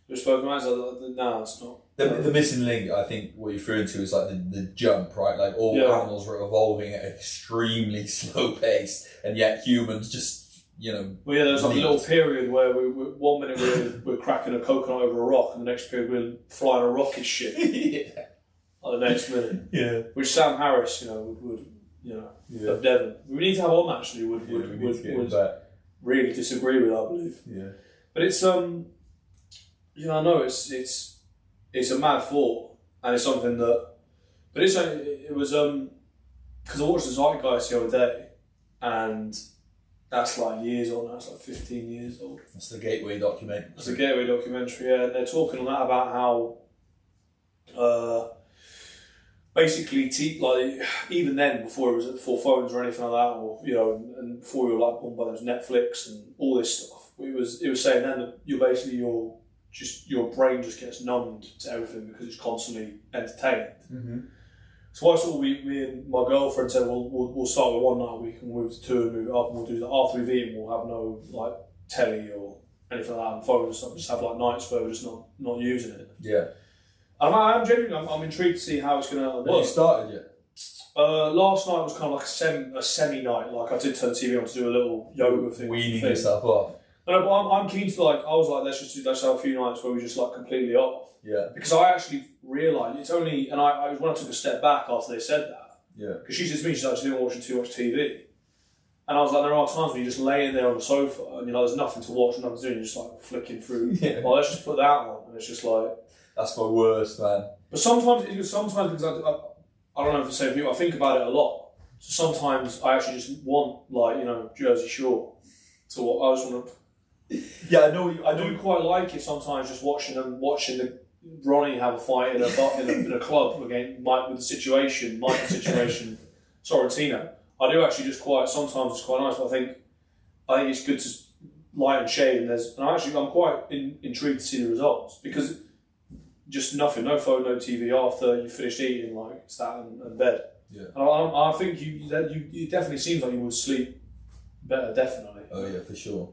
We've spoken about. No, it's not. The missing link, I think, what you're referring to is like the jump, right? Like all animals were evolving at an extremely slow pace, and yet humans just, Well, yeah, there's like a little period where we 1 minute we're cracking a coconut over a rock, and the next period we're flying a rocket ship. Yeah. Like the next minute. Yeah. Which Sam Harris, would of Devon. We need to have on actually. Would really disagree with, I believe. Yeah. But it's I know it's a mad thought, and it's something that, but it was because I watched the Zeitgeist the other day, and that's like years old now. It's like 15 years old. That's the Gateway documentary. That's the Gateway documentary. Yeah, and they're talking on that about how basically, like even then, before it was before phones or anything like that, or and before we were like bombarded by those Netflix and all this stuff, it was saying then that your brain just gets numbed to everything because it's constantly entertained. Mm-hmm. So I sort of me and my girlfriend said, we'll start with one night a week and move to two and move it up, and we'll do that after we've eaten. We'll have no like telly or anything like that on phones and stuff. Just have like nights where we're just not using it. Yeah. I'm genuinely, I'm intrigued to see how it's going to work. Have you started yet? Last night was kind of like a semi night. Like I did turn the TV on to do a little yoga thing. Weaning yourself off. No, but I'm keen to like. I was like, let's have a few nights where we just like completely off. Yeah. Because I actually realised it's only, and I when I took a step back after they said that. Yeah. Because she said to me, she's like, she didn't watching too much TV. And I was like, there are times when you're just laying there on the sofa and there's nothing to watch, nothing to do, and you're just like flicking through. Yeah. Well, let's just put that on, and it's just like. That's my worst, man. But sometimes because I don't know if it's the same for you, I think about it a lot. So sometimes I actually just want Jersey Shore to what I just want to. Yeah, I know. I do quite like it sometimes, just watching the Ronnie have a fight in a club again, Mike's situation, Sorrentino. I do actually just sometimes it's quite nice, but I think it's good to light and shade, and I'm quite intrigued to see the results, because just nothing, no phone, no TV after you finished eating, like it's that and bed. Yeah. And I think you it definitely seems like you would sleep better, definitely. Oh yeah, for sure.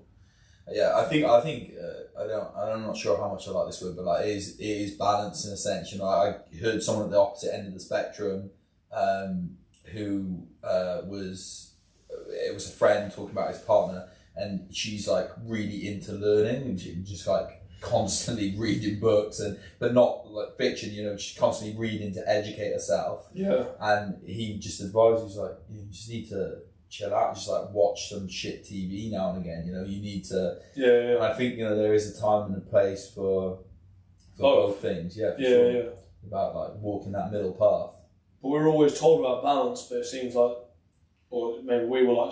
Yeah, I think I'm not sure how much I like this word, but like it is balance in a sense. I heard someone at the opposite end of the spectrum, who was a friend talking about his partner, and she's like really into learning, and she just like constantly reading books, but not like fiction. She's constantly reading to educate herself. Yeah. And he just advises like, you just need to chill out, just like watch some shit TV now and again. You need to. Yeah. And I think there is a time and a place for both things. Yeah. Yeah. About like walking that middle path. But we're always told about balance, but it seems like, or maybe we were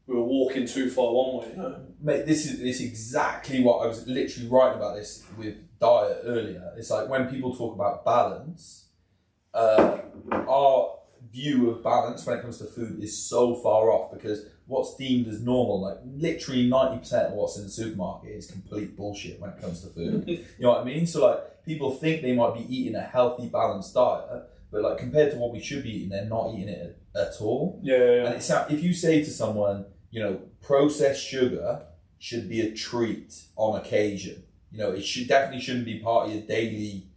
we were walking too far one way. Mate, this is exactly what I was literally writing about this with diet earlier. It's like when people talk about balance, our view of balance when it comes to food is so far off, because what's deemed as normal, like literally 90% of what's in the supermarket is complete bullshit when it comes to food. You know what I mean? So like people think they might be eating a healthy, balanced diet, but like compared to what we should be eating, they're not eating it at all. Yeah. And if you say to someone, processed sugar should be a treat on occasion. It definitely shouldn't be part of your daily,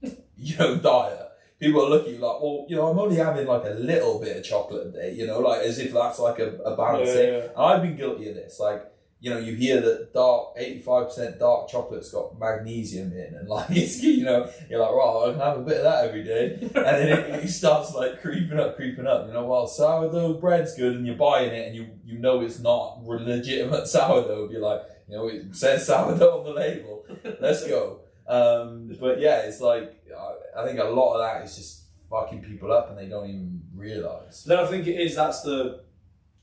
diet. People are looking like, well, I'm only having like a little bit of chocolate a day, like as if that's like a balance thing. Yeah. And I've been guilty of this. Like, you hear that 85% dark chocolate's got magnesium in, and like it's, you're like, right, I can have a bit of that every day, and then it starts like creeping up. Well, sourdough bread's good, and you're buying it, and you know it's not legitimate sourdough. You're like, it says sourdough on the label. Let's go. But yeah, it's like I think a lot of that is just fucking people up, and they don't even realise. Then I think it is. That's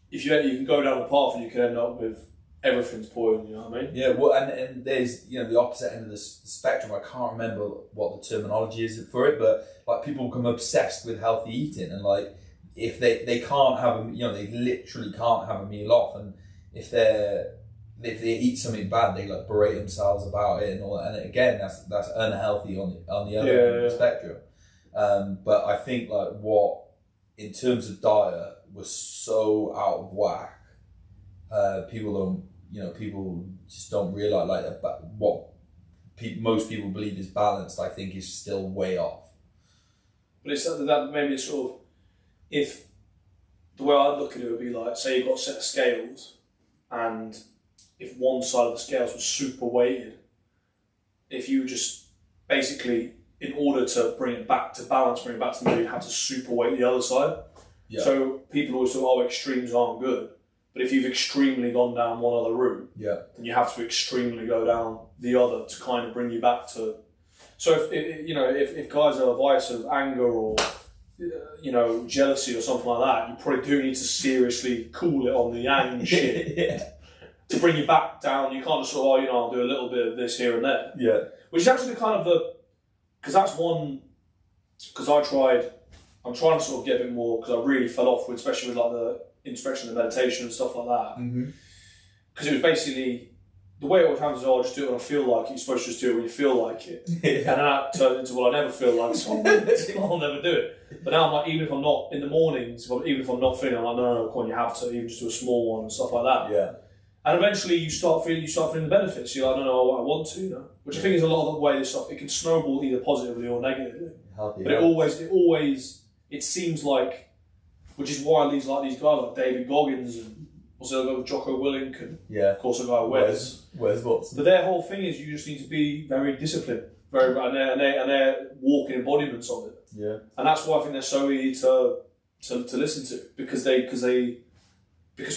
if you can go down the path, and you can end up with. Everything's poison, you know what I mean? Yeah, well, and there's the opposite end of the spectrum. I can't remember what the terminology is for it, but like people become obsessed with healthy eating, and like if they can't have they literally can't have a meal off, and if they eat something bad, they like berate themselves about it and all that. And again, that's unhealthy on the other end of the spectrum. But I think like what in terms of diet was so out of whack. People just don't realise like what most people believe is balanced. I think is still way off. But it's that maybe it's sort of, if the way I'd look at it would be like, say you've got a set of scales, and if one side of the scales was super weighted, if you just basically, in order to bring it back to balance, bring it back to the middle, you have to super weight the other side. Yeah. So people always say, extremes aren't good. But if you've extremely gone down one other route, then you have to extremely go down the other to kind of bring you back to. So if guys have a vice of anger or jealousy or something like that, you probably do need to seriously cool it on the yang shit to bring you back down. You can't just sort of I'll do a little bit of this here and there. Yeah, which is actually kind of because that's one because I'm trying to sort of get a bit more, because I really fell off with, especially with like the introspection and meditation and stuff like that. Because it was basically, the way it always happens is, I'll just do it when I feel like it. You're supposed to just do it when you feel like it. And then that turned into, well, I never feel like it, so I'll never do it. But now I'm like, even if I'm not, in the mornings, even if I'm not feeling, I'm like, no, come on, you have to, even just do a small one and stuff like that. Yeah. And eventually you start feeling the benefits. You're like, no, I want to, you know? Which I think is a lot of the way this stuff, it can snowball either positively or negatively. Healthy, but it seems like, which is why these guys like David Goggins and also the guy with Jocko Willink and of course a guy Wes Watson. But their whole thing is you just need to be very disciplined, and they're walking embodiments of it. Yeah. And that's why I think they're so easy to listen to, because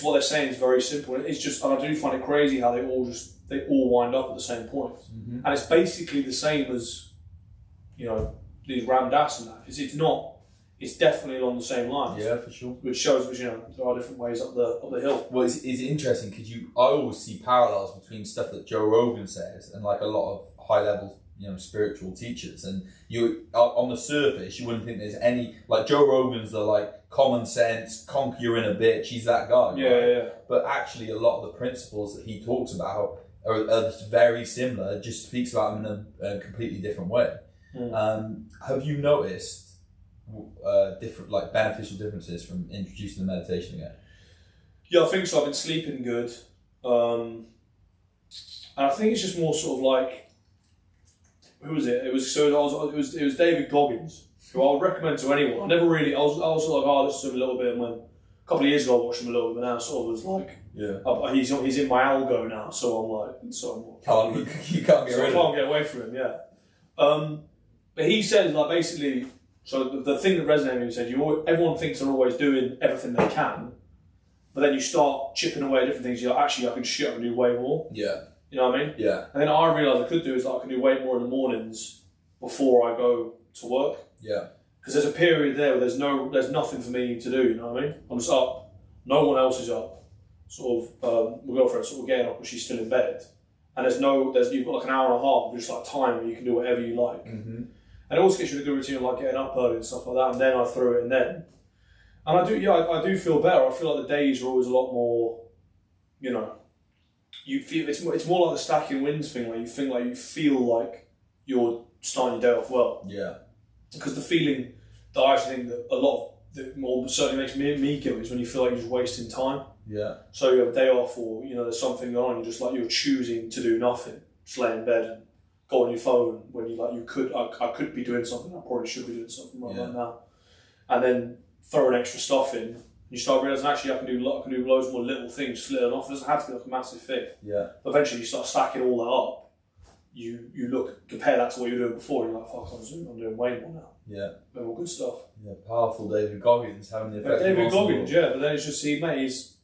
what they're saying is very simple. It's just, and I do find it crazy how they all wind up at the same point. And it's basically the same as, you know, these Ram Dass and that. It's not. It's definitely along the same lines. Yeah, for sure. Which shows, you know, there are different ways up the hill. Well, it's interesting because I always see parallels between stuff that Joe Rogan says and like a lot of high level, you know, spiritual teachers. And you, on the surface, you wouldn't think there's any, like Joe Rogan's the like common sense, conquer your inner bitch. He's that guy. Yeah, right? yeah. But actually, a lot of the principles that he talks about are very similar. Just speaks about them in a completely different way. Have you noticed different, like beneficial differences from introducing the meditation again? Yeah, I think so. I've been sleeping good, and I think it's just more sort of like, who was it? It was David Goggins, who I would recommend to anyone. I was like, I listened to him a little bit, and when a couple of years ago I watched him a little bit, but now sort of was like, he's in my algo now, so I'm like, you can't get away from him, yeah. But he says, like, basically, so the thing that resonated with me said, everyone thinks they're always doing everything they can, but then you start chipping away at different things. You're like, actually, I can shit up and do way more. Yeah. You know what I mean? Yeah. And then I realised I could do is that I can do way more in the mornings before I go to work. Yeah. Because there's a period there where there's nothing for me to do. You know what I mean? I'm just up. No one else is up. Sort of, my girlfriend's sort of getting up, but she's still in bed. And you've got like an hour and a half of just like time where you can do whatever you like. And it also gets you in a good routine of like getting up early and stuff like that, and then I throw it in then. And I do feel better. I feel like the days are always a lot more, you know, you feel it's more like the stacking wins thing, where you feel like you're starting your day off well. Yeah. Because the feeling that I actually think that a lot of that more certainly makes me guilty is when you feel like you're just wasting time. Yeah. So you have a day off, or you know there's something going on, you're choosing to do nothing, just lay in bed and go on your phone when I could be doing something, I probably should be doing something right now, and then throw an extra stuff in. You start realising actually I can do loads more little things, just little enough. It doesn't have to be like a massive thing. Yeah. But eventually you start stacking all that up. You compare that to what you were doing before, and you're like, fuck, I'm doing way more now. Yeah. Way more good stuff. Yeah, powerful David Goggins having the effect. David Goggins, yeah, but then it's just he's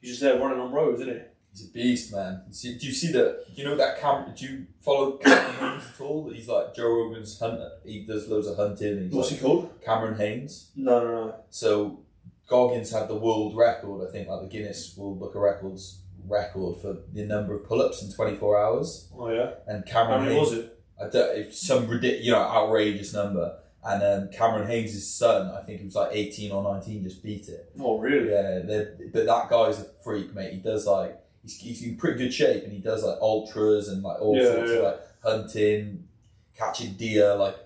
just there running on roads, isn't he? He's a beast, man. Do you see that? Do you know that Cameron? Do you follow Cameron Haynes at all? He's like Joe Rogan's hunter. He does loads of hunting. What's he called? Cameron Haynes. No. So Goggins had the world record, I think, like the Guinness World Book of Records record for the number of pull-ups in 24 hours. Oh yeah. And Cameron. How many was it? It's some ridiculous, outrageous number. And Cameron Haynes' son, I think it was like 18 or 19, just beat it. Oh really? Yeah. But that guy's a freak, mate. He does like. He's in pretty good shape, and he does like ultras and like all sorts of like hunting, catching deer, like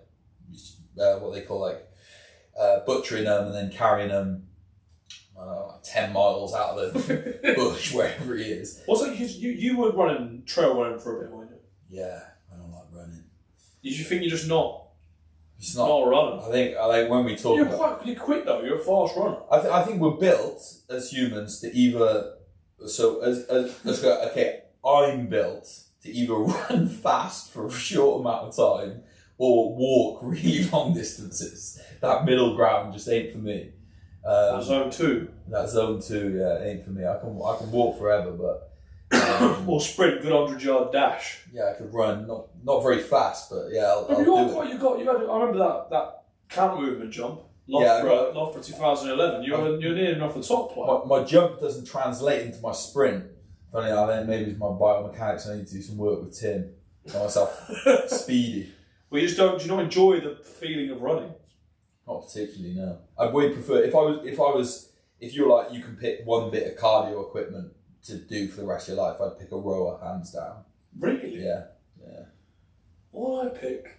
what they call like butchering them and then carrying them 10 miles out of the bush wherever he is. Also, you were trail running for a bit, weren't you? Yeah, I don't like running. Did you think you're just not? It's not a runner. I think when we talk, you're quick though. You're a fast runner. I think we're built as humans to either. So I'm built to either run fast for a short amount of time or walk really long distances. That middle ground just ain't for me. That zone 2. That zone 2, yeah, ain't for me. I can walk forever, but or sprint, good 100-yard dash. Yeah, I could run, not very fast, but yeah, I'll do it. I remember that counter movement jump. Loughborough 2011. You're near enough the top plate. My jump doesn't translate into my sprint. Funny, I think maybe it's my biomechanics. I need to do some work with Tim. Get myself speedy. Well, you just don't. Do you not enjoy the feeling of running? Not particularly, no. I would prefer if you're like you can pick one bit of cardio equipment to do for the rest of your life, I'd pick a rower hands down. Really? Yeah. What would I pick?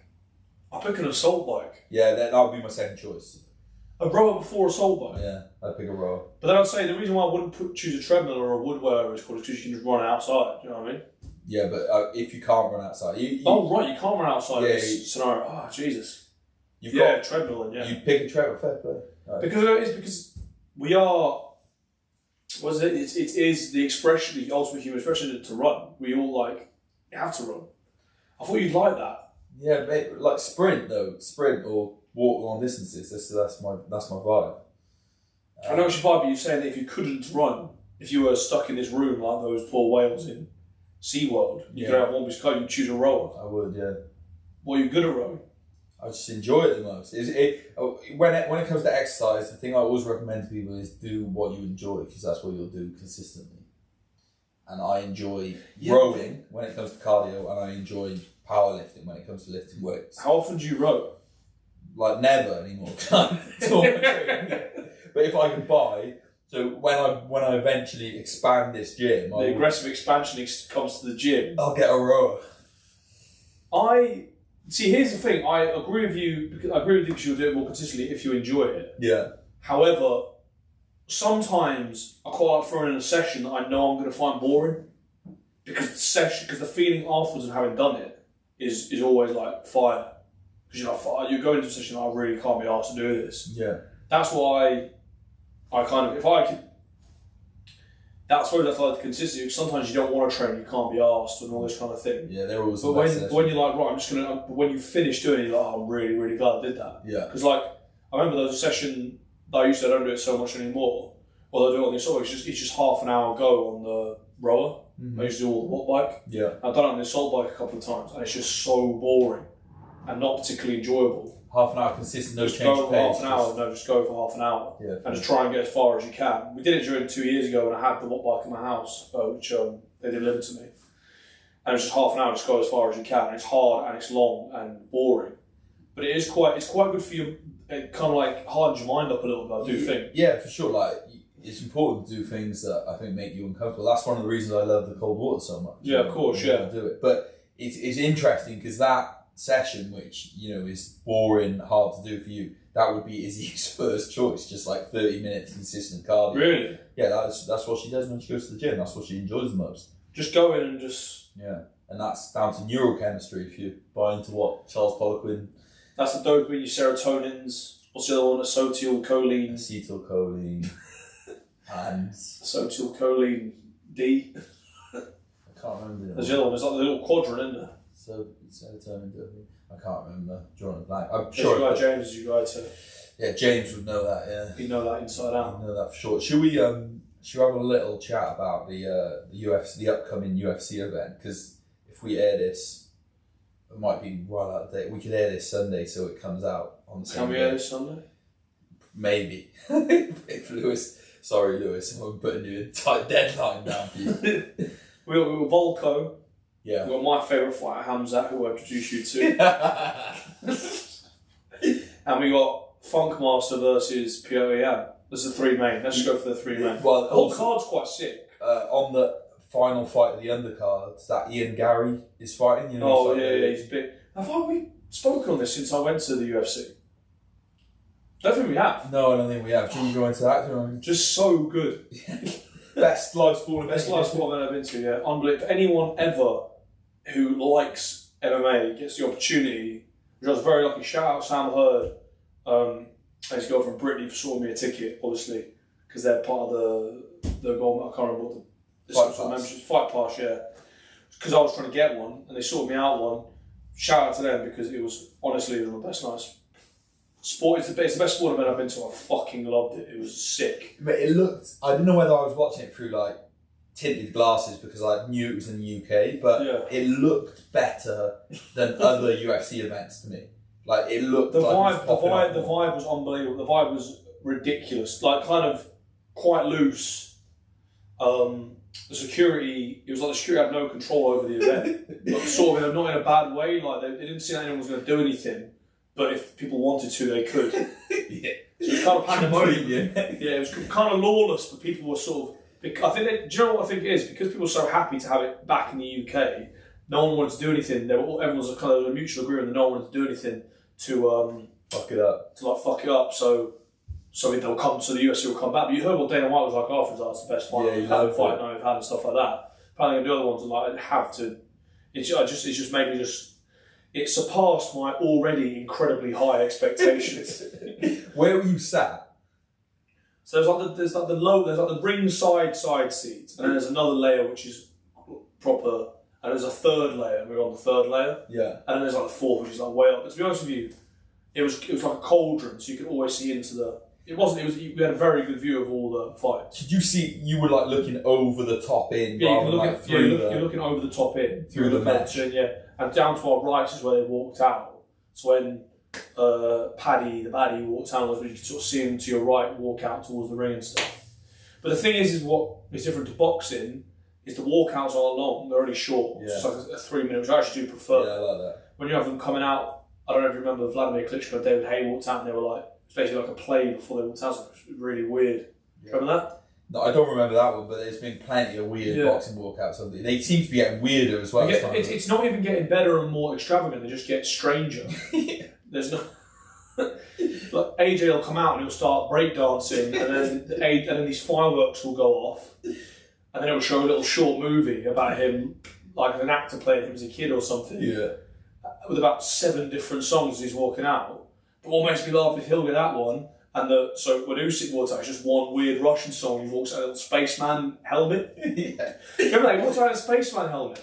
I pick an assault bike. Yeah, that would be my second choice. A rower before assault bike. Yeah, I'd pick a rower. But then I'd say the reason why I wouldn't choose a treadmill or a wood whatever it's called is because you can just run outside. Do you know what I mean? Yeah, but if you can't run outside, you right, you can't run outside in this scenario. Oh, Jesus. You've got a treadmill, then, yeah. You pick a treadmill, fair play. Right. Because we are. What is it? It is the expression, the ultimate human expression to run. We all have to run. I thought you'd like that. Yeah, mate, like sprint or walk long distances. That's my vibe. I know it's your vibe, but you're saying that if you couldn't run, if you were stuck in this room like those poor whales in SeaWorld, you could have one piece of code, you'd choose a rower. I would, yeah. Well, you're good at rowing. I just enjoy it the most. When it comes to exercise, the thing I always recommend to people is do what you enjoy, because that's what you'll do consistently. And I enjoy rowing when it comes to cardio, and I enjoy powerlifting when it comes to lifting weights. How often do you row? Like never anymore. But if I could buy, so when I eventually expand this gym, the aggressive expansion comes to the gym. I'll get a rower. See, here's the thing. I agree with you because you'll do it more consistently if you enjoy it. Yeah. However, sometimes I quite like throwing in a session that I know I'm going to find boring, because the feeling afterwards of having done it is always like fire. Because you're going into a session, I really can't be asked to do this. Yeah. That's why I kind of, if I could, that's where that's like the consistency. Because sometimes you don't want to train, you can't be asked, and all this kind of thing. Yeah, they're always. But when you're like, right, I'm just gonna. When you finish doing it, you're like, oh, I'm really, really glad I did that. Yeah. Because I remember there was a session that I used to. I don't do it so much anymore. Well, I do it on the assault. It's just half an hour go on the rower. I used to do all the watt bike. Yeah. I've done it on the assault bike a couple of times, and it's just so boring and not particularly enjoyable. Half an hour consistent, no just change go of for pace. half an hour. No, just go for half an hour. Yeah. And just try and get as far as you can. We did it during 2 years ago when I had the watt bike in my house, which they delivered to me. And it's just half an hour, just go as far as you can. And it's hard and it's long and boring, but it's quite good for you. It kind of like hardens your mind up a little bit. I do think. Yeah, for sure. Like, it's important to do things that I think make you uncomfortable. That's one of the reasons I love the cold water so much. Yeah, of course. Yeah. Do it, but it's interesting because that session, which is boring, hard to do for you, that would be Izzy's first choice. Just like 30 minutes consistent cardio. Really? Yeah, that's what she does when she goes to the gym. That's what she enjoys the most. Just go in and just. Yeah, and that's down to neurochemistry. If you buy into what Charles Poliquin. That's the dopamine, your serotonins. What's the other one? Acetylcholine. Acetylcholine. And acetylcholine D. I can't remember. There's the other one. There's like the little quadrant, isn't there? So serotonin, dopamine. I can't remember. Drawing a blank. I'm sure. sure. James is your guy too. Yeah, James would know that. Yeah, he'd know that inside out. He'd know that for sure. Should we have a little chat about the UFC, the upcoming UFC event? Because if we air this, it might be right out of date. We could air this Sunday, so it comes out on the same. Can we air this Sunday? Maybe. If Lewis. Sorry, Lewis, I'm putting you a tight deadline down for you. we got Volko. Yeah. We got my favourite fighter, Hamzat, who I introduced you to. And we got Funkmaster versus Pyotr Yan. There's the three main. Let's just go for the three main. Well, the whole card's quite sick. On the final fight of the undercards, that Ian Gary is fighting. He's big. Have we spoken on this since I went to the UFC? Don't think we have. No, I don't think we have. Should we go into that? Just so good. Best live sport event. Best live sport I've ever been to, yeah. Unbelievable. If anyone ever who likes MMA gets the opportunity, which I was very lucky, shout out Sam Hurd and his girlfriend Brittany for sorting me a ticket, obviously, because they're part of the gold, I can't remember what the membership. Fight Pass, yeah. Because I was trying to get one and they sorted me out one. Shout out to them because it was honestly one of the best nights. Sport, it's the best sport event I've been to. I fucking loved it. It was sick. But it looked, I didn't know whether I was watching it through like tinted glasses because I knew it was in the UK, but it looked better than other UFC events to me. Like it looked the vibe was unbelievable. The vibe was ridiculous. Like kind of quite loose. the security, it was like the security had no control over the event. But sort of not in a bad way, like they didn't see that anyone was going to do anything, but if people wanted to, they could. Yeah. So it was kind of pandemonium. Yeah, it was kind of lawless, but people were sort of. I think do you know what I think it is? Because people were so happy to have it back in the UK, no one wanted to do anything. Everyone was kind of a mutual agreement that no one wanted to do anything to fuck it up. To like fuck it up. So they'll come. So the UFC will come back. But you heard what Dana White was like afterwards. That's the best fight we've had and stuff like that. Apparently the other ones are like have to. It just made me just. It surpassed my already incredibly high expectations. Where were you sat? So there's like the ringside side seat, and then there's another layer which is proper, and there's a third layer. We're on the third layer. Yeah. And then there's like the fourth, which is like way up. But to be honest with you, it was like a cauldron, so you could always see into the. We had a very good view of all the fights. Did you see? You were like looking over the top in. Yeah, you're looking over the top in through the mesh. And down to our right is where they walked out. So when Paddy, the baddie, walked out, you could sort of see him to your right walk out towards the ring and stuff. But the thing is what is different to boxing is the walkouts aren't long; they're only short. Yeah. It's like a 3 minute, which I actually do prefer. Yeah, I like that. When you have them coming out, I don't know if you remember Vladimir Klitschko and David Haye walked out, and they were like. It's basically like a play before they walked out, so it was really weird. Yeah. Remember that? No, I don't remember that one, but there's been plenty of weird boxing walkouts. They seem to be getting weirder as well. It's not even getting better and more extravagant, they just get stranger. There's no... like AJ will come out and he'll start breakdancing, and then these fireworks will go off, and then it'll show a little short movie about him, like an actor playing him as a kid or something. Yeah. With about 7 different songs as he's walking out. But what makes me laugh is he'll get that one, and so when Usyk walks out, it's just one weird Russian song. He walks out in a little spaceman helmet. Yeah. Remember that? He walks out in a spaceman helmet.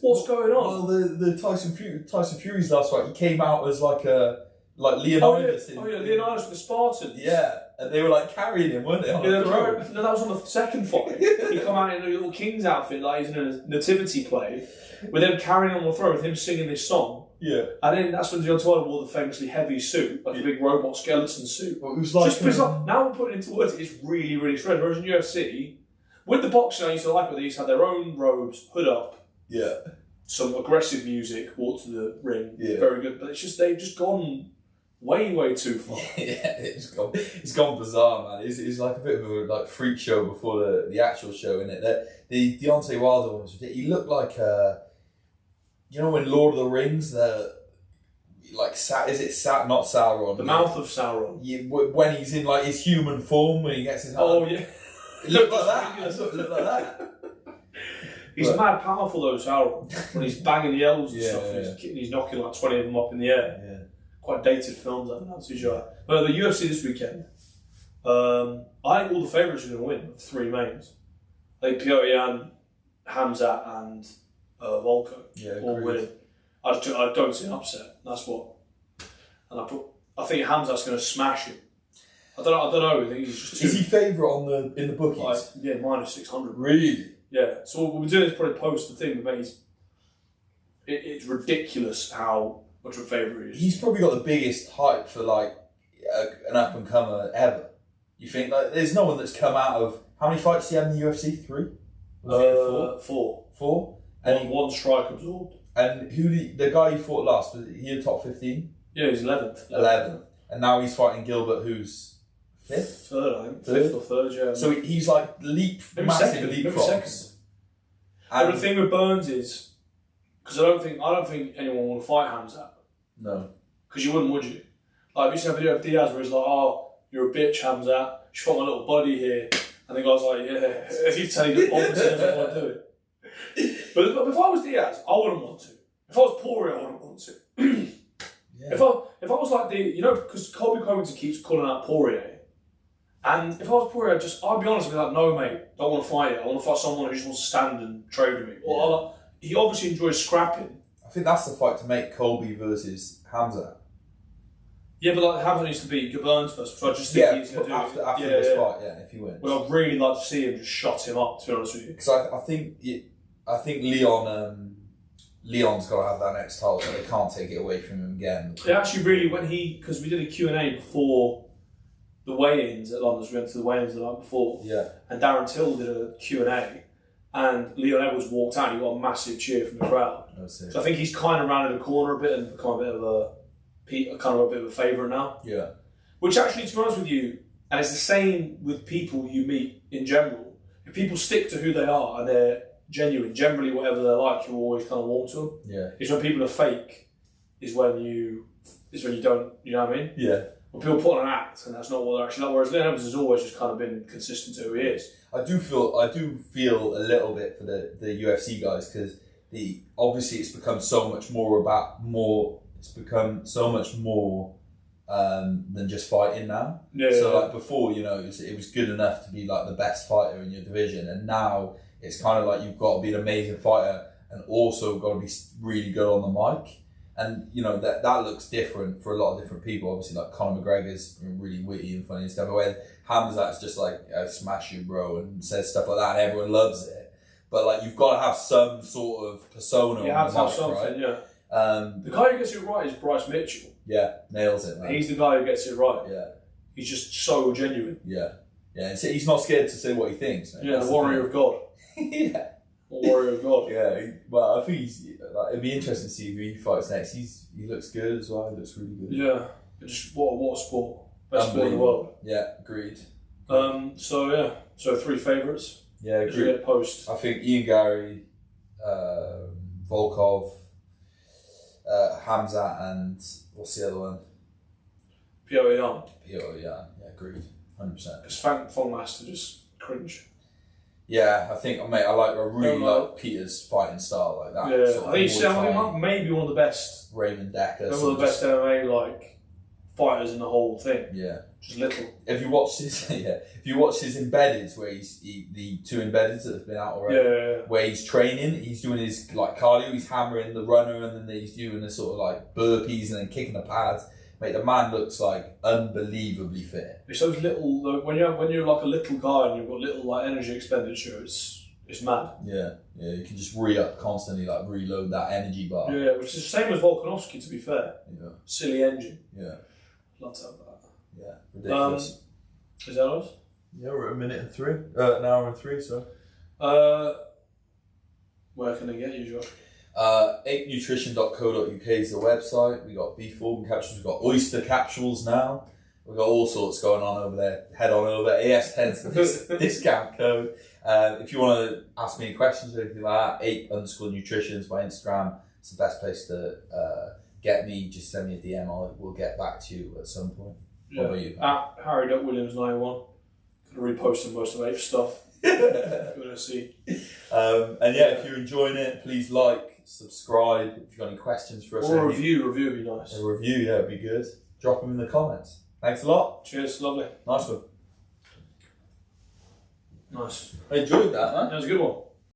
What's going on? Well, the Tyson Fury's last fight, he came out as like Leonidas. Leonidas with the Spartans. Yeah, and they were like carrying him, weren't they? No, that was on the second fight. He come out in a little king's outfit, like he's in a nativity play, with them carrying him on the throne, with him singing this song. Yeah. And then that's when John Tyler wore the famously heavy suit, like a big robot skeleton suit. Well, it was like... Just bizarre. Now we're putting it into words, it's really, really strange. Whereas in UFC, with the boxing, I used to like it, they used to have their own robes, hood up. Yeah. Some aggressive music, walk to the ring. Yeah. Very good. But they've just gone way, way too far. Yeah, it's gone bizarre, man. It's like a bit of a freak show before the actual show, isn't it? The Deontay Wilder one was ridiculous. He looked like you know when Lord of the Rings, not Sauron? The mouth of Sauron. Yeah, when he's in like his human form, when he gets his hand. Oh yeah. It looked like that. It looked like that. He's mad powerful though, Sauron. When he's banging the elves and stuff, yeah. and he's knocking like 20 of them up in the air. Yeah. Quite dated films, I'm not too sure. But the UFC this weekend, I think all the favourites are going to win. 3 mains. I think Piotr Jan, Hamzat, and Volko all winning. I don't see an upset. That's what. And I think Hamzat's going to smash him. I don't know. I think he's just too. Is he favourite in the bookies? Minus 600. Really? Yeah. So we'll be doing this probably post the thing, but it's ridiculous how much of a favourite he is. He's probably got the biggest hype for an up and comer ever. You think there's no one that's come out of how many fights did he have in the UFC? 3? Was he 4? 4. And one strike absorbed. And the guy he fought last, was he a top 15? Yeah, he's 11th. 11th. And now he's fighting Gilbert, who's 5th? 3rd, I think. 5th or 3rd, yeah. So he's like massive leapfrogs. And the thing with Burns is, because I don't think anyone will fight Hamzat. No. Because you wouldn't, would you? Like, have you seen a video of Diaz where he's like, "Oh, you're a bitch, Hamzat. You fought my little buddy here." And the guy's like, "Yeah." He's telling you, obviously doesn't want to do it. But if I was Diaz, I wouldn't want to. If I was Poirier, I wouldn't want to. Yeah. If I was like because Colby Covington keeps calling out Poirier, and if I was Poirier, I'd be honest, I'd be like, "No, mate, don't want to fight it. I want to fight someone who just wants to stand and trade with me." Or he obviously enjoys scrapping. I think that's the fight to make, Colby versus Hamzat. Yeah, but Hamzat needs to beat Burns first, so I just think he's going to do it. After this fight, if he wins. Well, I'd really like to see him just shut him up, to be honest with you. Because I think Leon's got to have that next title, so they can't take it away from him again. They actually really, because we did a Q&A before the weigh-ins at London, so we went to the weigh-ins the night before, yeah. And Darren Till did a Q&A, and Leon Edwards walked out, and he got a massive cheer from the crowd. So I think he's kind of rounded the corner a bit and become a bit of a favourite now. Yeah. Which actually, to be honest with you, and it's the same with people you meet in general. If people stick to who they are and they're genuine, generally whatever they're like, you're always kind of warm to them. Yeah. It's when people are fake, is when you don't, you know what I mean? Yeah. When people put on an act and that's not what they're actually like. Whereas Leon Edwards has always just kind of been consistent to who he is. I do feel a little bit for the UFC guys, because obviously it's become so much more than just fighting now. Like before, you know, it was good enough to be like the best fighter in your division, and now it's kind of like you've got to be an amazing fighter and also got to be really good on the mic. And you know that looks different for a lot of different people. Obviously, like Conor McGregor's really witty and funny and stuff. But when Hamzat's just like smash you, bro, and says stuff like that, and everyone loves it. But like you've got to have some sort of persona. You have to have something, right? Yeah. The guy who gets it right is Bryce Mitchell. Yeah, nails it, man. He's the guy who gets it right. Yeah. He's just so genuine. Yeah. Yeah, and he's not scared to say what he thinks, man. Yeah, the warrior of God. Yeah. Warrior of God. Yeah, well, I think it'd be interesting to see who he fights next. He looks good as well. He looks really good. Yeah, just what a sport. Best sport in the world. Yeah, agreed. So 3 favourites. Yeah, agreed. Post. I think Ian Gary, Volkov, Hamzat, and what's the other one? Piotr Jan. Yeah, agreed. 100%. Because Frank von Master just cringe. Yeah, I think, mate, I really like Peter's fighting style like that. Yeah, I think he's maybe one of the best. Raymond Decker. One of the best MMA fighters in the whole thing. Yeah, just little. If you watch his embeddeds, where the 2 embeddeds that have been out already, where he's training, he's doing his cardio, he's hammering the runner, and then he's doing the sort of burpees and then kicking the pads. Mate, the man looks unbelievably fit. It's those little when you're like a little guy and you've got little energy expenditure. It's mad. Yeah, you can just re-up constantly, reload that energy bar. Yeah, which is the same as Volkanovski, to be fair. Yeah. Silly engine. Yeah. Love to have that. Yeah, ridiculous. Is that us? Yeah, we're at an hour and 3, so. Where can they get you, Josh? apenutrition.co.uk is the website. We got beef organ capsules, we've got oyster capsules now. We've got all sorts going on over there. Head on over there. AS10's the discount code. If you want to ask me any questions or anything like that, ape_nutrition is my Instagram. It's the best place to get me. Just send me a DM. We'll get back to you at some point. Yeah. What about you? At Harry.Williams91. Gonna repost most of Ape stuff. You're gonna see. If you're enjoying it, please subscribe. If you've got any questions for us, or a review would be nice. A review, would be good. Drop them in the comments. Thanks a lot. Cheers, lovely. Nice one. Nice. I enjoyed that, man. That was a good one.